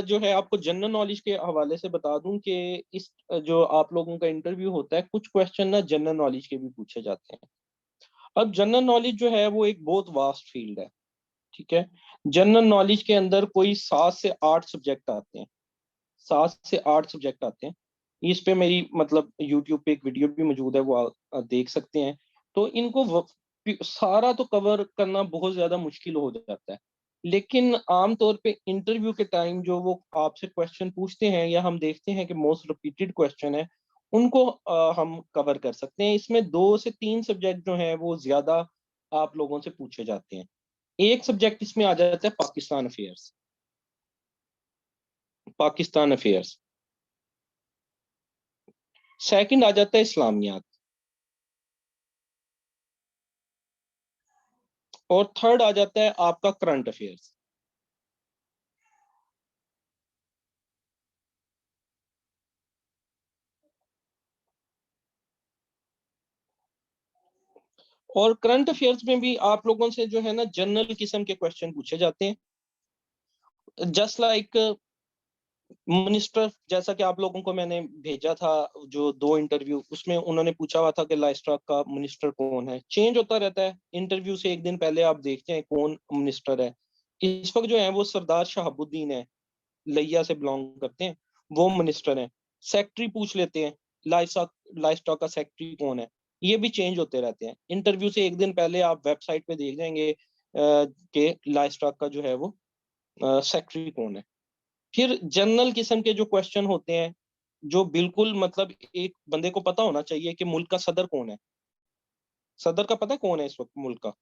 जो है आपको जनरल नॉलेज के हवाले से बता दूं कि इस जो आप लोगों का इंटरव्यू होता है, कुछ क्वेश्चन ना जनरल नॉलेज के भी पूछे जाते हैं। अब जनरल नॉलेज जो है वो एक बहुत वास्ट फील्ड है, ठीक है। जनरल नॉलेज के अंदर कोई 7 से 8 सब्जेक्ट आते हैं, 7 से 8 सब्जेक्ट आते हैं। इस पे मेरी मतलब यूट्यूब पे एक वीडियो भी मौजूद है, वो देख सकते हैं। तो इनको सारा तो कवर करना बहुत ज्यादा मुश्किल हो जाता है, लेकिन आमतौर पे इंटरव्यू के टाइम जो वो आपसे क्वेश्चन पूछते हैं या हम देखते हैं कि मोस्ट रिपीटेड क्वेश्चन है, उनको हम कवर कर सकते हैं। इसमें 2 से 3 सब्जेक्ट जो हैं वो ज्यादा आप लोगों से पूछे जाते हैं। एक सब्जेक्ट इसमें आ जाता है Pakistan affairs, Pakistan affairs. Second आ जाता है इस्लामियात, और थर्ड आ जाता है आपका करंट अफेयर्स। और करंट अफेयर्स में भी आप लोगों से जो है ना जनरल किस्म के क्वेश्चन पूछे जाते हैं, जस्ट लाइक मिनिस्टर, जैसा कि आप लोगों को मैंने भेजा था जो 2 इंटरव्यू, उसमें उन्होंने पूछा हुआ था कि लाइस्टॉक का मिनिस्टर कौन है। चेंज होता रहता है, इंटरव्यू से एक दिन पहले आप देखते हैं कौन मिनिस्टर है। इस वक्त जो है वो सरदार शहाबुद्दीन है, लिया से बिलोंग करते हैं, वो मिनिस्टर हैं। सेक्रेटरी पूछ लेते हैं लाइस्टॉक का सेक्रेटरी कौन है। ये भी चेंज होते रहते हैं। इंटरव्यू से एक दिन पहले आप वेबसाइट पे देख जाएंगे कि लाइस्टॉक का जो है वो सेक्रेटरी कौन है। फिर जनरल किस्म के जो क्वेश्चन होते हैं, जो बिल्कुल मतलब एक बंदे को पता होना चाहिए कि मुल्क का सदर कौन है। सदर का पता कौन है इस वक्त मुल्क का?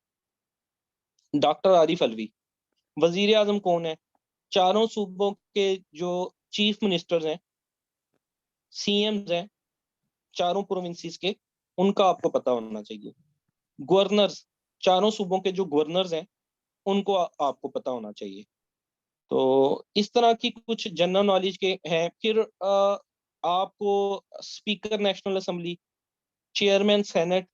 डॉक्टर आरिफ अलवी। वजीर आजम कौन है? चारों सूबों के जो चीफ मिनिस्टर्स हैं, सीएम्स हैं, चारों प्रोविंसेस के, उनका आपको पता होना चाहिए। गवर्नर्स, चारों सूबों के जो गवर्नर्स हैं, उनको आपको पता होना चाहिए। तो इस तरह की कुछ जनरल नॉलेज के हैं। फिर आपको speaker national assembly, chairman senate,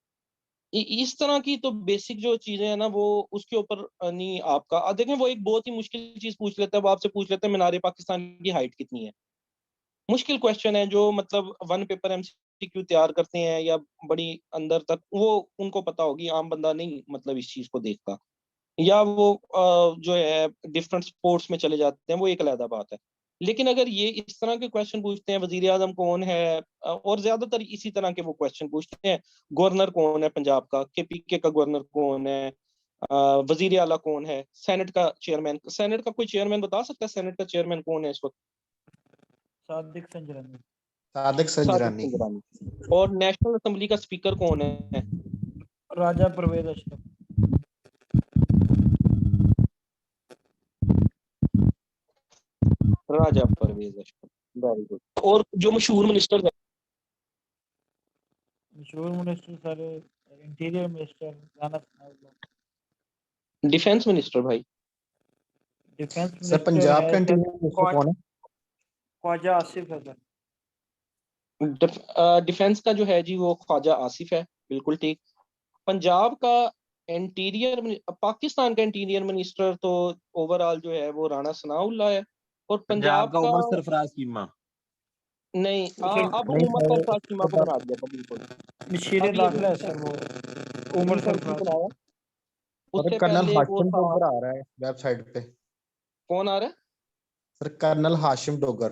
इस तरह की तो बेसिक जो चीजें हैं ना, वो उसके ऊपर नहीं आपका देखें, वो एक बहुत ही मुश्किल चीज पूछ लेता है। वो आपसे पूछ लेते हैं मीनार पाकिस्तान की हाइट कितनी है। मुश्किल क्वेश्चन है, जो मतलब 1 पेपर एमसीक्यू तैयार करते हैं या बड़ी अंदर तक, वो उनको पता होगी, आम बंदा नहीं मतलब इस चीज को देखता। या वो जो है डिफरेंट स्पोर्ट्स में चले जाते हैं, वो एक अलग बात है। लेकिन अगर ये इस तरह के क्वेश्चन पूछते हैं, वजीर आजम कौन है, और ज्यादातर इसी तरह के वो क्वेश्चन पूछते हैं, गवर्नर कौन है पंजाब का, केपीके का गवर्नर कौन है, वजीर आला कौन है, सेनेट का चेयरमैन, सेनेट का कोई चेयरमैन बता सकता है सेनेट का चेयरमैन कौन है इस वक्त? सादिक संजरानी। सादिक सादिक संजरानी। संजरानी। और नेशनल असेंबली का स्पीकर कौन है? राजा परवेज अशरफ। राजा परवेज अशरफ। Very good. और जो मशहूर मिनिस्टर है? मशहूर मिनिस्टर सारे, interior minister Rana Sanaullah. Defence minister भाई? डिफेंस सर मिनिस्टर पंजाब है का सर इंटीरियर मिनिस्टर कौन है? ख्वाजा आसिफ है सर। डिफेंस का जो है जी वो ख्वाजा आसिफ है, बिल्कुल ठीक। पंजाब का इंटीरियर, पाकिस्तान का इंटीरियर मिनिस्टर तो ओवरऑल जो है वो राणा सनाउल्लाह है। और पंजाब पंजाब का का उमर सरफराज चीमा। नहीं, अब नहीं उमर सर, सरफराज चीमा को बना दिया था, बिल्कुल। शेर अभी अभी दाखिला है सर वो उमर रिसेंटली सरफराज। बनाया। सर उससे कर्नल पहले वो हाशिम था, डोगर आ रहा है वेबसाइट पे। कौन आ रहा है? Sir colonel Hashim Dogar.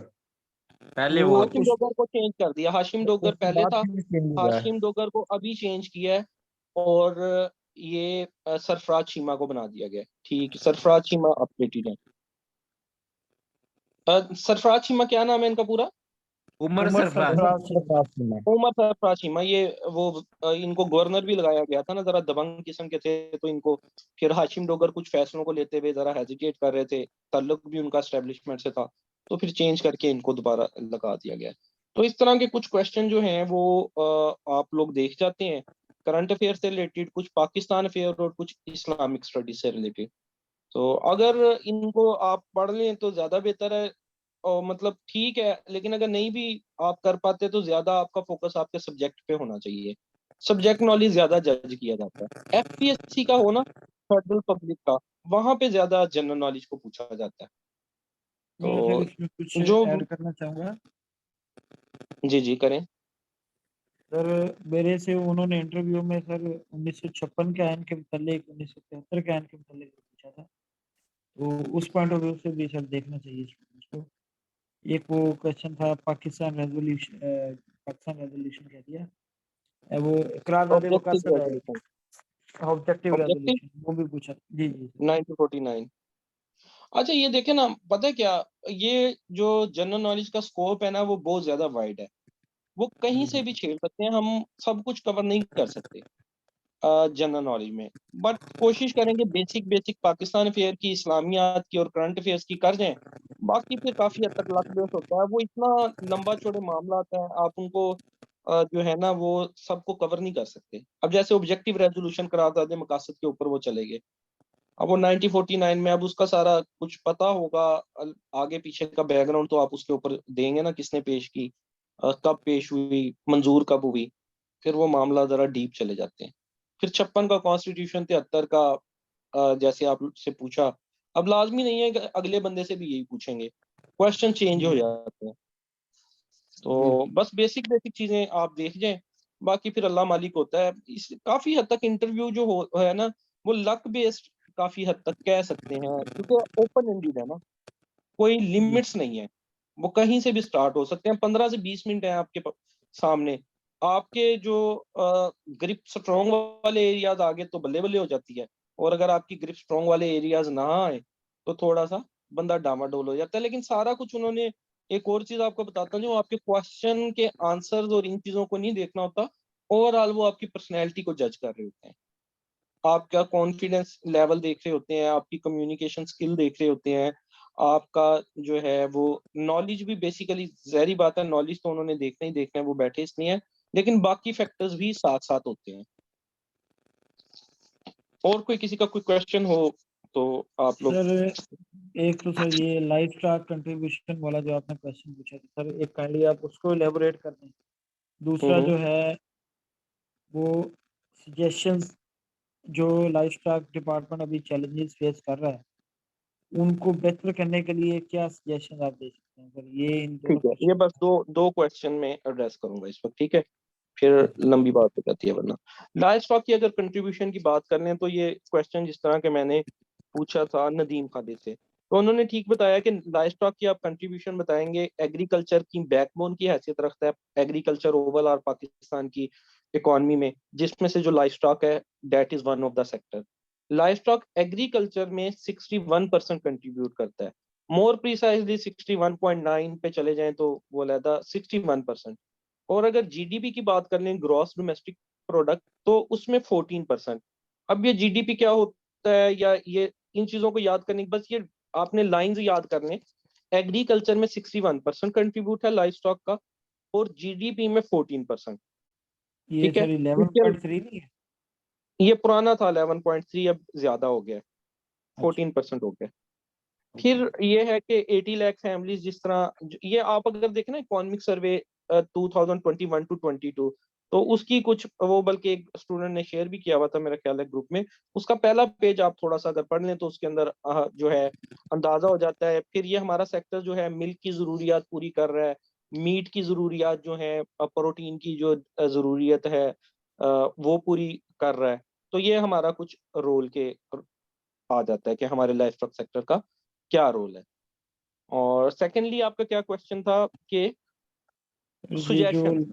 पहले वो हाशिम डोगर को चेंज कर दिया। हाशिम डोगर उसके पहले बाद था, फिर चेंज हुआ है। हाशिम डोगर को अभी चेंज किया है, और ये सरफराज चीमा को बना दिया गया है। ठीक, सरफराज चीमा अपडेटेड है। सरफराज चीमा क्या नाम है इनका पूरा? उमर उमर सरफराज सरफराज चीमा। उमर सरफराज चीमा, ये वो इनको गवर्नर भी लगाया गया था ना, जरा दबंग किस्म के थे, तो इनको फिर हाशिम डोगर कुछ फैसलों को लेते हुए जरा हेजिटेट कर रहे थे, ताल्लुक भी उनका एस्टेब्लिशमेंट से था, तो फिर चेंज करके इनको दोबारा लगा दिया गया। तो इस तरह के कुछ क्वेश्चन जो हैं वो आप लोग देख जाते हैं, करंट अफेयर से रिलेटेड, कुछ पाकिस्तान अफेयर और कुछ इस्लामिक स्टडीज से रिलेटेड। तो अगर इनको आप पढ़ लें तो ज्यादा बेहतर है, और मतलब ठीक है, लेकिन अगर नहीं भी आप कर पाते तो ज्यादा आपका फोकस आपके सब्जेक्ट पे होना चाहिए। सब्जेक्ट नॉलेज ज्यादा जज किया जाता है। एफपीएससी का हो ना, फेडरल पब्लिक का, वहां पे ज्यादा जनरल नॉलेज को पूछा जाता है। मैं सर तो इसमें कुछ जो ऐड करना चाहूंगा। जी जी करें। सर मेरे से उन्होंने इंटरव्यू में सर 1956 के आयन के मुतालिक, 1973 के आयन के मुतालिक पूछा था, तो उस पॉइंट ऑफ व्यू से भी सर देखना चाहिए स्टूडेंट्स को। एक वो क्वेश्चन था पाकिस्तान रेजोल्यूशन कह दिया, वो करारदादे वक़ार objective sir resolution, objective objective resolution वो भी पूछा। जी जी सर। 1949। अच्छा ये देखे ना, पता है क्या, ये जो जनरल नॉलेज का स्कोप है ना वो बहुत ज्यादा वाइड है, वो कहीं से भी छेड़ सकते हैं, हम सब कुछ कवर नहीं कर सकते जनरल नॉलेज में। बट कोशिश करेंगे बेसिक बेसिक पाकिस्तान अफेयर की, इस्लामियात की और करंट अफेयर्स की कर जाएं। बाकी फिर काफी हद तक लक बेस होता है, वो इतना लंबा चौड़े मामला आता है, आप उनको जो है ना वो सबको कवर नहीं कर सकते। अब जैसे ऑब्जेक्टिव रेजोल्यूशन करारदादे मकासद के ऊपर वो चले गए, अब वो 1949 में, अब उसका सारा कुछ पता होगा, आगे पीछे का बैकग्राउंड तो आप उसके ऊपर देंगे ना, किसने पेश की, कब पेश हुई, मंजूर कब हुई, फिर वो मामला जरा डीप चले जाते हैं। फिर 56 का कॉन्स्टिट्यूशन, 73 का जैसे आपसे पूछा, अब लाजमी नहीं है कि अगले बंदे से भी यही पूछेंगे, क्वेश्चन चेंज हो जाते हैं। तो बस बेसिक बेसिक चीजें आप देख जाएं, बाकी फिर अल्लाह मालिक होता है। इस काफी हद तक इंटरव्यू जो है ना वो लक बेस्ड काफी हद तक कह सकते हैं, क्योंकि ओपन एंडेड है ना, कोई लिमिट्स नहीं है, वो कहीं से भी स्टार्ट हो सकते हैं। 15 से 20 मिनट है आपके सामने, आपके जो ग्रिप स्ट्रॉन्ग वाले एरियाज आगे तो बल्ले बल्ले हो जाती है, और अगर आपकी ग्रिप स्ट्रॉन्ग वाले एरियाज ना आए तो थोड़ा सा बंदा डामाडोल हो जाता है। लेकिन सारा कुछ उन्होंने, एक और चीज आपको बताता हूँ, जो आपके क्वेश्चन के आंसर्स और इन चीजों को नहीं देखना होता, ओवरऑल वो आपकी पर्सनैलिटी को जज कर रहे होते हैं, आपका कॉन्फिडेंस लेवल देख रहे होते हैं, आपकी कम्युनिकेशन स्किल देख रहे होते हैं, आपका जो है वो नॉलेज भी, बेसिकली जहरी बात है, नॉलेज तो उन्होंने देखना ही देखना है, वो बैठे इसलिए है, लेकिन बाकी फैक्टर्स भी साथ साथ होते हैं। और कोई किसी का कोई क्वेश्चन हो तो आप लोग। सर एक तो सर ये लाइफ स्टार्ट कंट्रीब्यूशन वाला जो आपने क्वेश्चन पूछा था सर, एक काइंडली आप उसको एलेबोरेट कर दें। दूसरा जो है वो सजेशंस जो लाइफ स्टार्ट डिपार्टमेंट अभी चैलेंजेस फेस कर रहा है, उनको बेहतर करने के लिए क्या सजेशन आप दे सकते हैं सर? ये इन दोनों ठीक है, ये बस दो दो क्वेश्चन में एड्रेस करूंगा इस वक्त, ठीक है, फिर लंबी बात हो जाती है वरना। लाइफ स्टॉक की अगर कंट्रीब्यूशन की बात कर लें तो ये क्वेश्चन जिस तरह के मैंने पूछा था नदीम खादी से, तो उन्होंने ठीक बताया कि लाइफ स्टॉक की आप कंट्रीब्यूशन बताएंगे, एग्रीकल्चर की बैकबोन की हैसियत रखता है, एग्रीकल्चर ओवरऑल पाकिस्तान की इकोनॉमी में, जिसमें से जो लाइफ स्टॉक है that is one of the sector. Life stock agriculture में 61% कंट्रीब्यूट करता है, मोर प्रिसाइजली 61.9 पे चले जाएं तो वो लहदा 61%। और अगर जीडीपी की बात कर लें, ग्रॉस डोमेस्टिक प्रोडक्ट, तो उसमें 14%। अब ये जीडीपी क्या होता है, या ये इन चीजों को याद करने की, बस ये आपने लाइंस याद कर लें, एग्रीकल्चर में 61% कंट्रीब्यूट है लाइफ स्टॉक का, और जीडीपी में 14%। ये ठीक है, सर 11.3 नहीं है? ये पुराना था 11.3, अब ज्यादा हो गया, 14% हो गया। फिर ये है कि 80 लाख फैमिलीज, जिस तरह ये आप अगर देखें ना इकोनॉमिक सर्वे 2021 टू 22, तो उसकी कुछ वो, बल्कि एक स्टूडेंट ने शेयर भी किया हुआ था मेरा ख्याल है ग्रुप में, उसका पहला पेज आप थोड़ा सा अगर पढ़ लें तो उसके अंदर जो है अंदाजा हो जाता है। फिर ये हमारा सेक्टर जो है मिल्क की जरूरियात पूरी कर रहा है, मीट की जरूरियात जो है, प्रोटीन की जो जरूरियत है वो पूरी कर रहा है। तो ये हमारा कुछ रोल के आ जाता है कि हमारे लाइफ स्टॉक सेक्टर का क्या रोल है। और सेकेंडली आपका क्या क्वेश्चन था कि ये जो सुजेशन,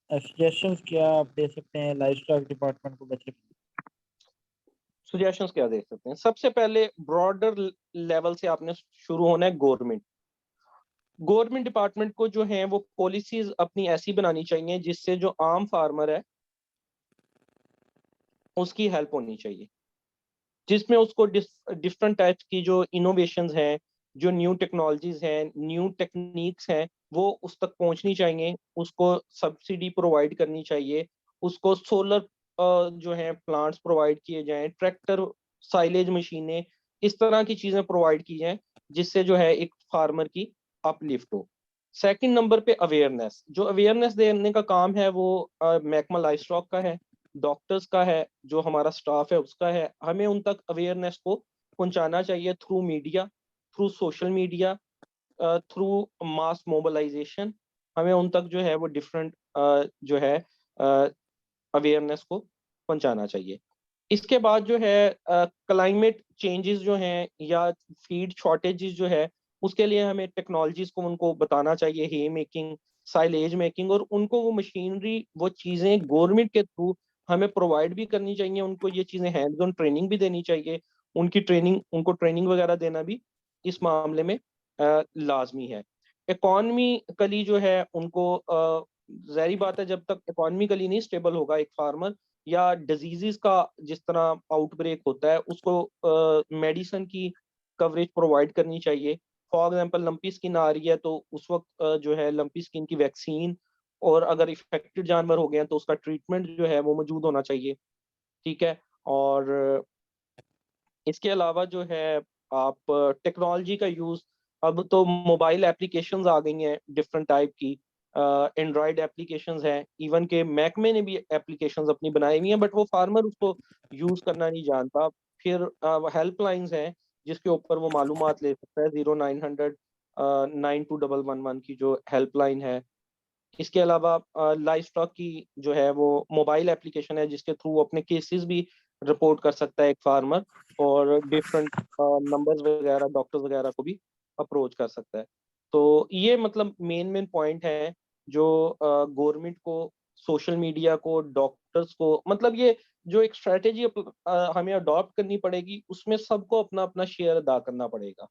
सजेशंस क्या आप दे सकते हैं लाइफ स्टॉक डिपार्टमेंट को बेहतर? सजेशंस क्या दे सकते हैं? सबसे पहले ब्रॉडर लेवल से आपने शुरू होना है। गवर्नमेंट गवर्नमेंट डिपार्टमेंट को जो है वो पॉलिसीज अपनी ऐसी बनानी चाहिए जिससे जो आम फार्मर है उसकी हेल्प होनी चाहिए, जिसमें उसको डिफरेंट टाइप्स की जो इनोवेशंस हैं, जो न्यू टेक्नोलॉजीज हैं, न्यू टेक्निक्स हैं, वो उस तक पहुंचनी चाहिए, उसको सब्सिडी प्रोवाइड करनी चाहिए, उसको सोलर जो है प्लांट्स प्रोवाइड किए जाएं, ट्रैक्टर, साइलेज मशीनें, इस तरह की चीजें प्रोवाइड की जाएं जिससे जो है एक फार्मर की अपलिफ्ट हो। सेकंड नंबर पे अवेयरनेस, जो अवेयरनेस देने का काम है वो महकमा लाइफ स्टॉक का है, डॉक्टर्स का है, जो हमारा स्टाफ है उसका है। हमें उन तक अवेयरनेस को पहुंचाना चाहिए through media, through social media, through mass mobilisation. हमें उन तक जो है वो डिफरेंट जो है अवेयरनेस को पहुंचाना चाहिए। इसके बाद जो है क्लाइमेट चेंजेस जो हैं या फीड शॉर्टेजेस जो है, उसके लिए हमें टेक्नोलॉजीज को उनको बताना चाहिए, हे मेकिंग, साइलेज मेकिंग, और उनको वो मशीनरी, वो चीजें गवर्नमेंट के थ्रू हमें प्रोवाइड भी करनी चाहिए, उनको ये चीजें हैंड्स ऑन ट्रेनिंग भी देनी चाहिए, उनको ट्रेनिंग वगैरह देना भी इस मामले में लाजमी है। इकॉनमिकली जो है उनको जाहिर बात है, जब तक इकॉनमिकली नहीं स्टेबल होगा एक फार्मर, या डिजीजेस का जिस तरह आउटब्रेक होता है, उसको मेडिसिन की कवरेज प्रोवाइड करनी चाहिए। फॉर एग्जांपल लंपी स्किन आ रही है तो उस वक्त जो है लंपी स्किन की वैक्सीन, और अगर इफेक्टेड जानवर हो गए हैं तो उसका ट्रीटमेंट जो है वो मौजूद होना चाहिए, ठीक है। और इसके अलावा जो है आप टेक्नोलॉजी का यूज, अब तो मोबाइल एप्लीकेशंस आ गई हैं डिफरेंट टाइप की, एंड्रॉयड एप्लीकेशंस हैं, इवन के महकमे ने भी एप्लीकेशंस अपनी बनाई हुई हैं, बट वो फार्मर उसको यूज करना नहीं जानता। फिर हेल्पलाइंस हैं जिसके ऊपर वो मालूमात ले सकता है, 0900 9211 की जो हेल्पलाइन है। इसके अलावा लाइफ स्टॉक की जो है वो मोबाइल एप्लीकेशन है जिसके थ्रू वो अपने केसेस भी रिपोर्ट कर सकता है एक फार्मर, और डिफरेंट नंबर्स वगैरह, डॉक्टर्स वगैरह को भी अप्रोच कर सकता है। तो ये मतलब मेन पॉइंट है जो गवर्नमेंट को, सोशल मीडिया को, डॉक्टर्स को, मतलब ये जो एक स्ट्रेटेजी हमें अडॉप्ट करनी पड़ेगी, उसमें सबको अपना अपना शेयर अदा करना पड़ेगा,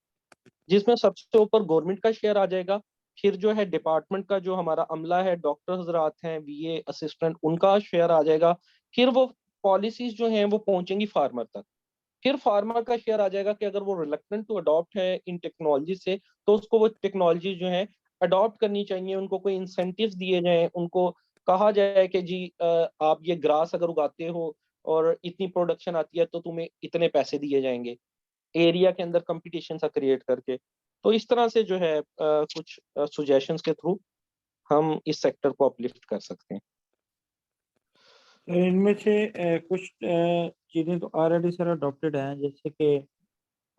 जिसमें सबसे ऊपर गवर्नमेंट का शेयर आ जाएगा, फिर जो है डिपार्टमेंट का जो हमारा अमला है, डॉक्टर हजरात हैं, वीए असिस्टेंट, उनका शेयर आ जाएगा, फिर वो पॉलिसीज जो हैं वो पहुंचेंगी फार्मर तक, फिर फार्मर का शेयर आ जाएगा कि अगर वो रिलक्टेंट टू अडॉप्ट है इन टेक्नोलॉजी से, तो उसको वो टेक्नोलॉजी जो है अडॉप्ट करनी चाहिए, उनको कोई इंसेंटिव्स दिए जाएं, उनको कहा जाए कि जी आप ये ग्रास अगर उगाते हो और इतनी प्रोडक्शन आती है तो तुम्हें इतने पैसे दिए जाएंगे, एरिया के अंदर कंपटीशन सा क्रिएट करके। तो इस तरह से जो है कुछ सुजेशंस के थ्रू हम इस सेक्टर को अपलिफ्ट कर सकते हैं। तो इनमें से कुछ चीज़ें तो ऑलरेडी सर अडॉप्टेड हैं, जैसे कि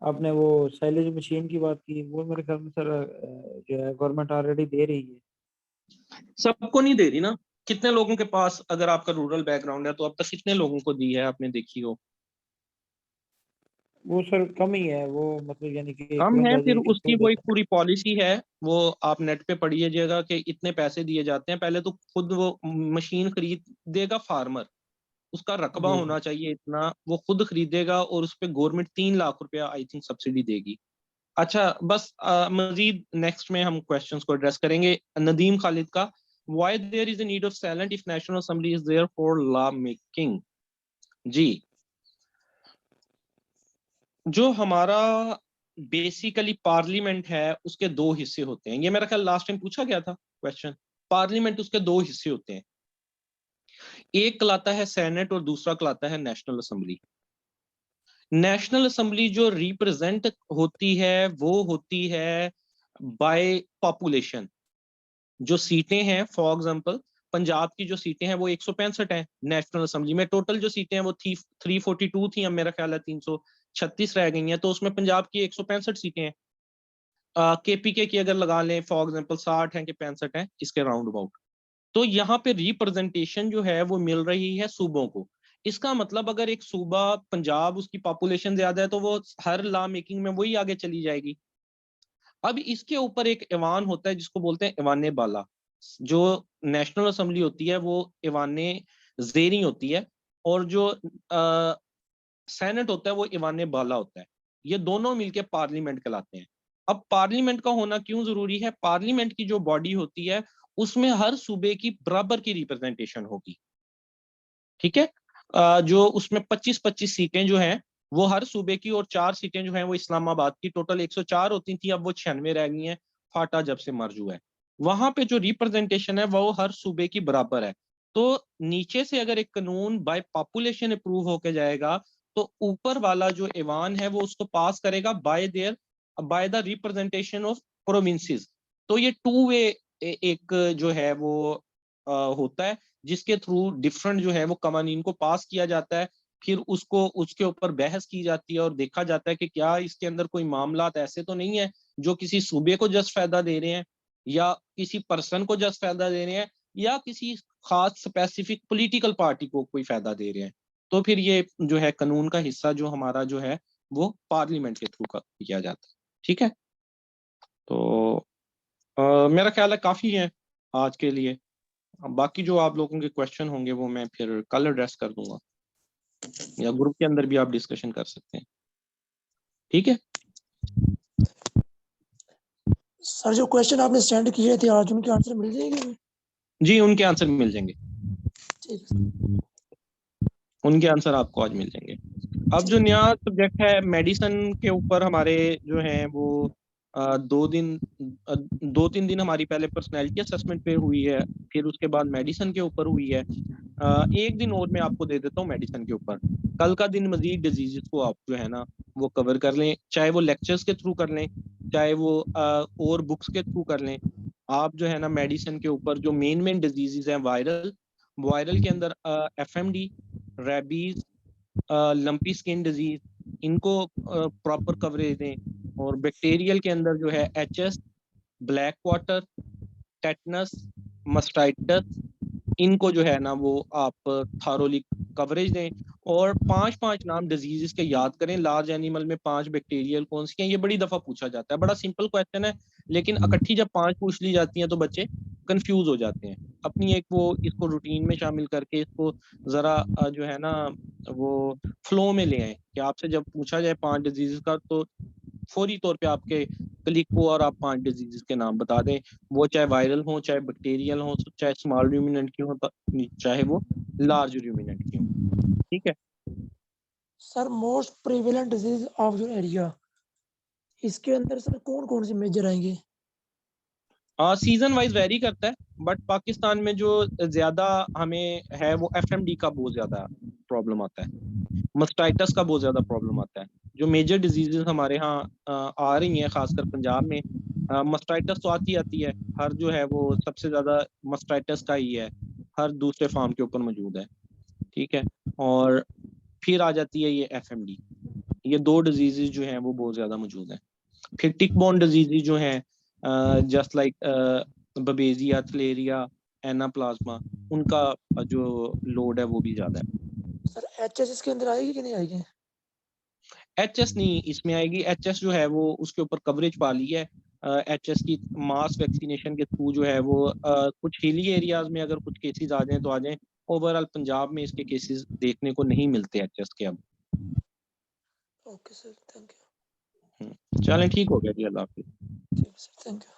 आपने वो साइलेज मशीन की बात की, वो मेरे ख्याल में सर जो है गवर्नमेंट ऑलरेडी दे रही है। सबको नहीं दे रही ना, कितने लोगों के पास, अगर आपका रूरल बैकग्राउंड है तो अब तक कितने लोगों को दी है आपने देखी हो? वो सर कम ही है वो, मतलब यानी कि एक कम है, बंदा फिर जी उसकी किसको वो एक देता पूरी पॉलिसी है, वो आप नेट पे पढ़िएगा कि इतने पैसे दिए जाते हैं। पहले तो खुद वो मशीन खरीद देगा फार्मर, उसका रकबा जी होना चाहिए इतना, वो खुद खरीदेगा और उस पे गवर्नमेंट 3 लाख रुपया आई थिंक सब्सिडी देगी। अच्छा, बस मजीद नेक्स्ट में हम क्वेश्चंस को एड्रेस करेंगे। नदीम खालिद का, why there is a need of silent if National Assembly is there for law making. जी, जो हमारा बेसिकली पार्लियामेंट है उसके दो हिस्से होते हैं, ये मेरा ख्याल लास्ट टाइम पूछा गया था क्वेश्चन। पार्लियामेंट उसके दो हिस्से होते हैं, एक कहलाता है सेनेट और दूसरा कहलाता है नेशनल असेंबली। नेशनल असेंबली जो रिप्रेजेंट होती है वो होती है बाय पॉपुलेशन। जो सीटें हैं, फॉर एग्जांपल पंजाब की जो सीटें हैं वो 165 हैं नेशनल असेंबली में, टोटल जो सीटें हैं वो 342 थी, अब मेरा ख्याल है 336 रह गई हैं, तो उसमें पंजाब की 165 सीटें हैं। केपीके की अगर लगा लें फॉर एग्जांपल 60 हैं कि 65 हैं, इसके राउंड अबाउट। तो यहाँ पे रिप्रेजेंटेशन जो है वो मिल रही है सूबों को। इसका मतलब अगर एक सूबा पंजाब, उसकी पॉपुलेशन ज्यादा है तो वो हर लॉ मेकिंग में वही आगे चली जाएगी। अब इसके ऊपर एक ऐवान होता है जिसको बोलते हैं ऐवान बाला। जो नेशनल असेंबली होती है वो ऐवान ज़ेरी होती है, और जो सेनेट होता है वो ऐवान बाला होता है। ये दोनों मिलके पार्लियामेंट कहलाते हैं। अब पार्लियामेंट का होना क्यों जरूरी है? पार्लियामेंट की जो बॉडी होती है उसमें हर सूबे की बराबर की रिप्रेजेंटेशन होगी, ठीक है। जो उसमें 25-25 सीटें जो हैं वो हर सूबे की, और 4 सीटें जो हैं वो इस्लामाबाद की। टोटल 104 होती थी, अब वो 96 रह गई हैं, फाटा जब से मर्ज हुआ है। वहां पे जो रिप्रेजेंटेशन है वो हर सूबे की बराबर है। तो नीचे से अगर एक कानून बाय पॉपुलेशन अप्रूव होके जाएगा तो ऊपर वाला जो ऐवान है वो उसको पास करेगा by the representation of provinces. तो ये टू वे एक जो है वो होता है, जिसके थ्रू डिफरेंट जो है वो कवानीन को पास किया जाता है, फिर उसको उसके ऊपर बहस की जाती है और देखा जाता है कि क्या इसके अंदर कोई मामलात ऐसे तो नहीं है जो किसी सूबे को जस्ट फायदा दे रहे हैं, या किसी पर्सन को जस्ट फायदा दे रहे हैं, या किसी खास स्पेसिफिक पॉलिटिकल पार्टी को कोई फायदा दे रहे हैं। तो फिर ये जो है कानून का हिस्सा जो हमारा जो है वो पार्लियामेंट के थ्रू किया जाता है, ठीक है। तो मेरा ख्याल है काफी है आज के लिए। बाकी जो आप लोगों के क्वेश्चन होंगे वो मैं फिर कल एड्रेस कर दूंगा, या ग्रुप के अंदर भी आप डिस्कशन कर सकते हैं, ठीक है। सर जो क्वेश्चन आपने सेंड किए थे आज उनके आंसर मिल जाएंगे? जी उनके आंसर मिल जाएंगे, ठीक है। उनके आंसर आपको आज मिल जाएंगे। अब जो नया सब्जेक्ट है मेडिसिन के ऊपर हमारे जो हैं वो 2-3 दिन हमारी पहले पर्सनैलिटी असेसमेंट पे हुई है, फिर उसके बाद मेडिसिन के ऊपर हुई है। एक दिन और मैं आपको दे देता हूँ मेडिसिन के ऊपर। कल का दिन मजीद डिजीजेस को आप जो है ना वो कवर कर लें, चाहे वो लेक्चर्स के थ्रू कर लें, चाहे वो और बुक्स के थ्रू कर लें। आप जो है ना मेडिसिन के ऊपर जो मेन डिजीजेस हैं, वायरल के अंदर FMD, rabies, lumpy skin disease, इनको प्रॉपर कवरेज दें। और बैक्टीरियल के अंदर जो है HS, ब्लैक वाटर, टेटनस, मस्टाइटस, इनको जो है ना वो आप थारोली कवरेज दें। और 5 नाम डिजीजेस के याद करें। लार्ज एनिमल में 5 बैक्टीरियल कौन सी हैं, ये बड़ी दफा पूछा जाता है, बड़ा सिंपल क्वेश्चन है, लेकिन इकट्ठी जब 5 पूछ ली जाती हैं तो बच्चे कंफ्यूज हो जाते हैं। अपनी एक वो इसको रूटीन में शामिल करके इसको जरा जो है ना वो फ्लो में ले आए कि आपसे जब पूछा जाए 5 डिजीज का तो फौरी तौर पे आपके क्लिक हो और आप 5 डिजीज के नाम बता दें, वो चाहे वायरल हो, चाहे बैक्टीरियल हो, चाहे स्मॉल रूमिनेंट की हो, चाहे वो लार्ज रूमिनेंट की हो, ठीक है। Sir most prevalent disease of your area, इसके अंदर सर कौन कौन से मेजर आएंगे? सीजन वाइज वेरी करता है, बट पाकिस्तान में जो ज्यादा हमें है वो FMD का बहुत ज्यादा प्रॉब्लम आता है, मस्टाइटस का बहुत ज्यादा प्रॉब्लम आता है। जो मेजर डिजीजेस हमारे यहाँ आ रही हैं खासकर पंजाब में, मस्टाइटस तो आती है, हर जो है वो सबसे ज्यादा मस्टाइटस का ही है, हर दूसरे फार्म के ऊपर मौजूद है, ठीक है। और फिर आ जाती है ये FMD, ये 2 डिजीजेस जो हैं वो बहुत ज्यादा मौजूद हैं। फिर टिक बॉर्न डिजीजेस जो हैं जस्ट लाइक बबेजिया, थलेरिया, एनाप्लाज्मा, उनका जो लोड है वो भी ज्यादा है। सर HS इसके अंदर आएगी कि नहीं आएगी? HS नहीं इसमें आएगी, HS जो है वो उसके ऊपर कवरेज पा ली है। HS की मास वैक्सीनेशन के थ्रू जो है वो कुछ हिली एरियाज में अगर कुछ केसेस आ जाएं तो आ जाएं, ओवरऑल पंजाब में इसके केसेस देखने को नहीं मिलते HS के अब। Okay sir, thank you. चलें ठीक हो गया जी, अल्लाह हाफिज़। ठीक है सर, थैंक यू।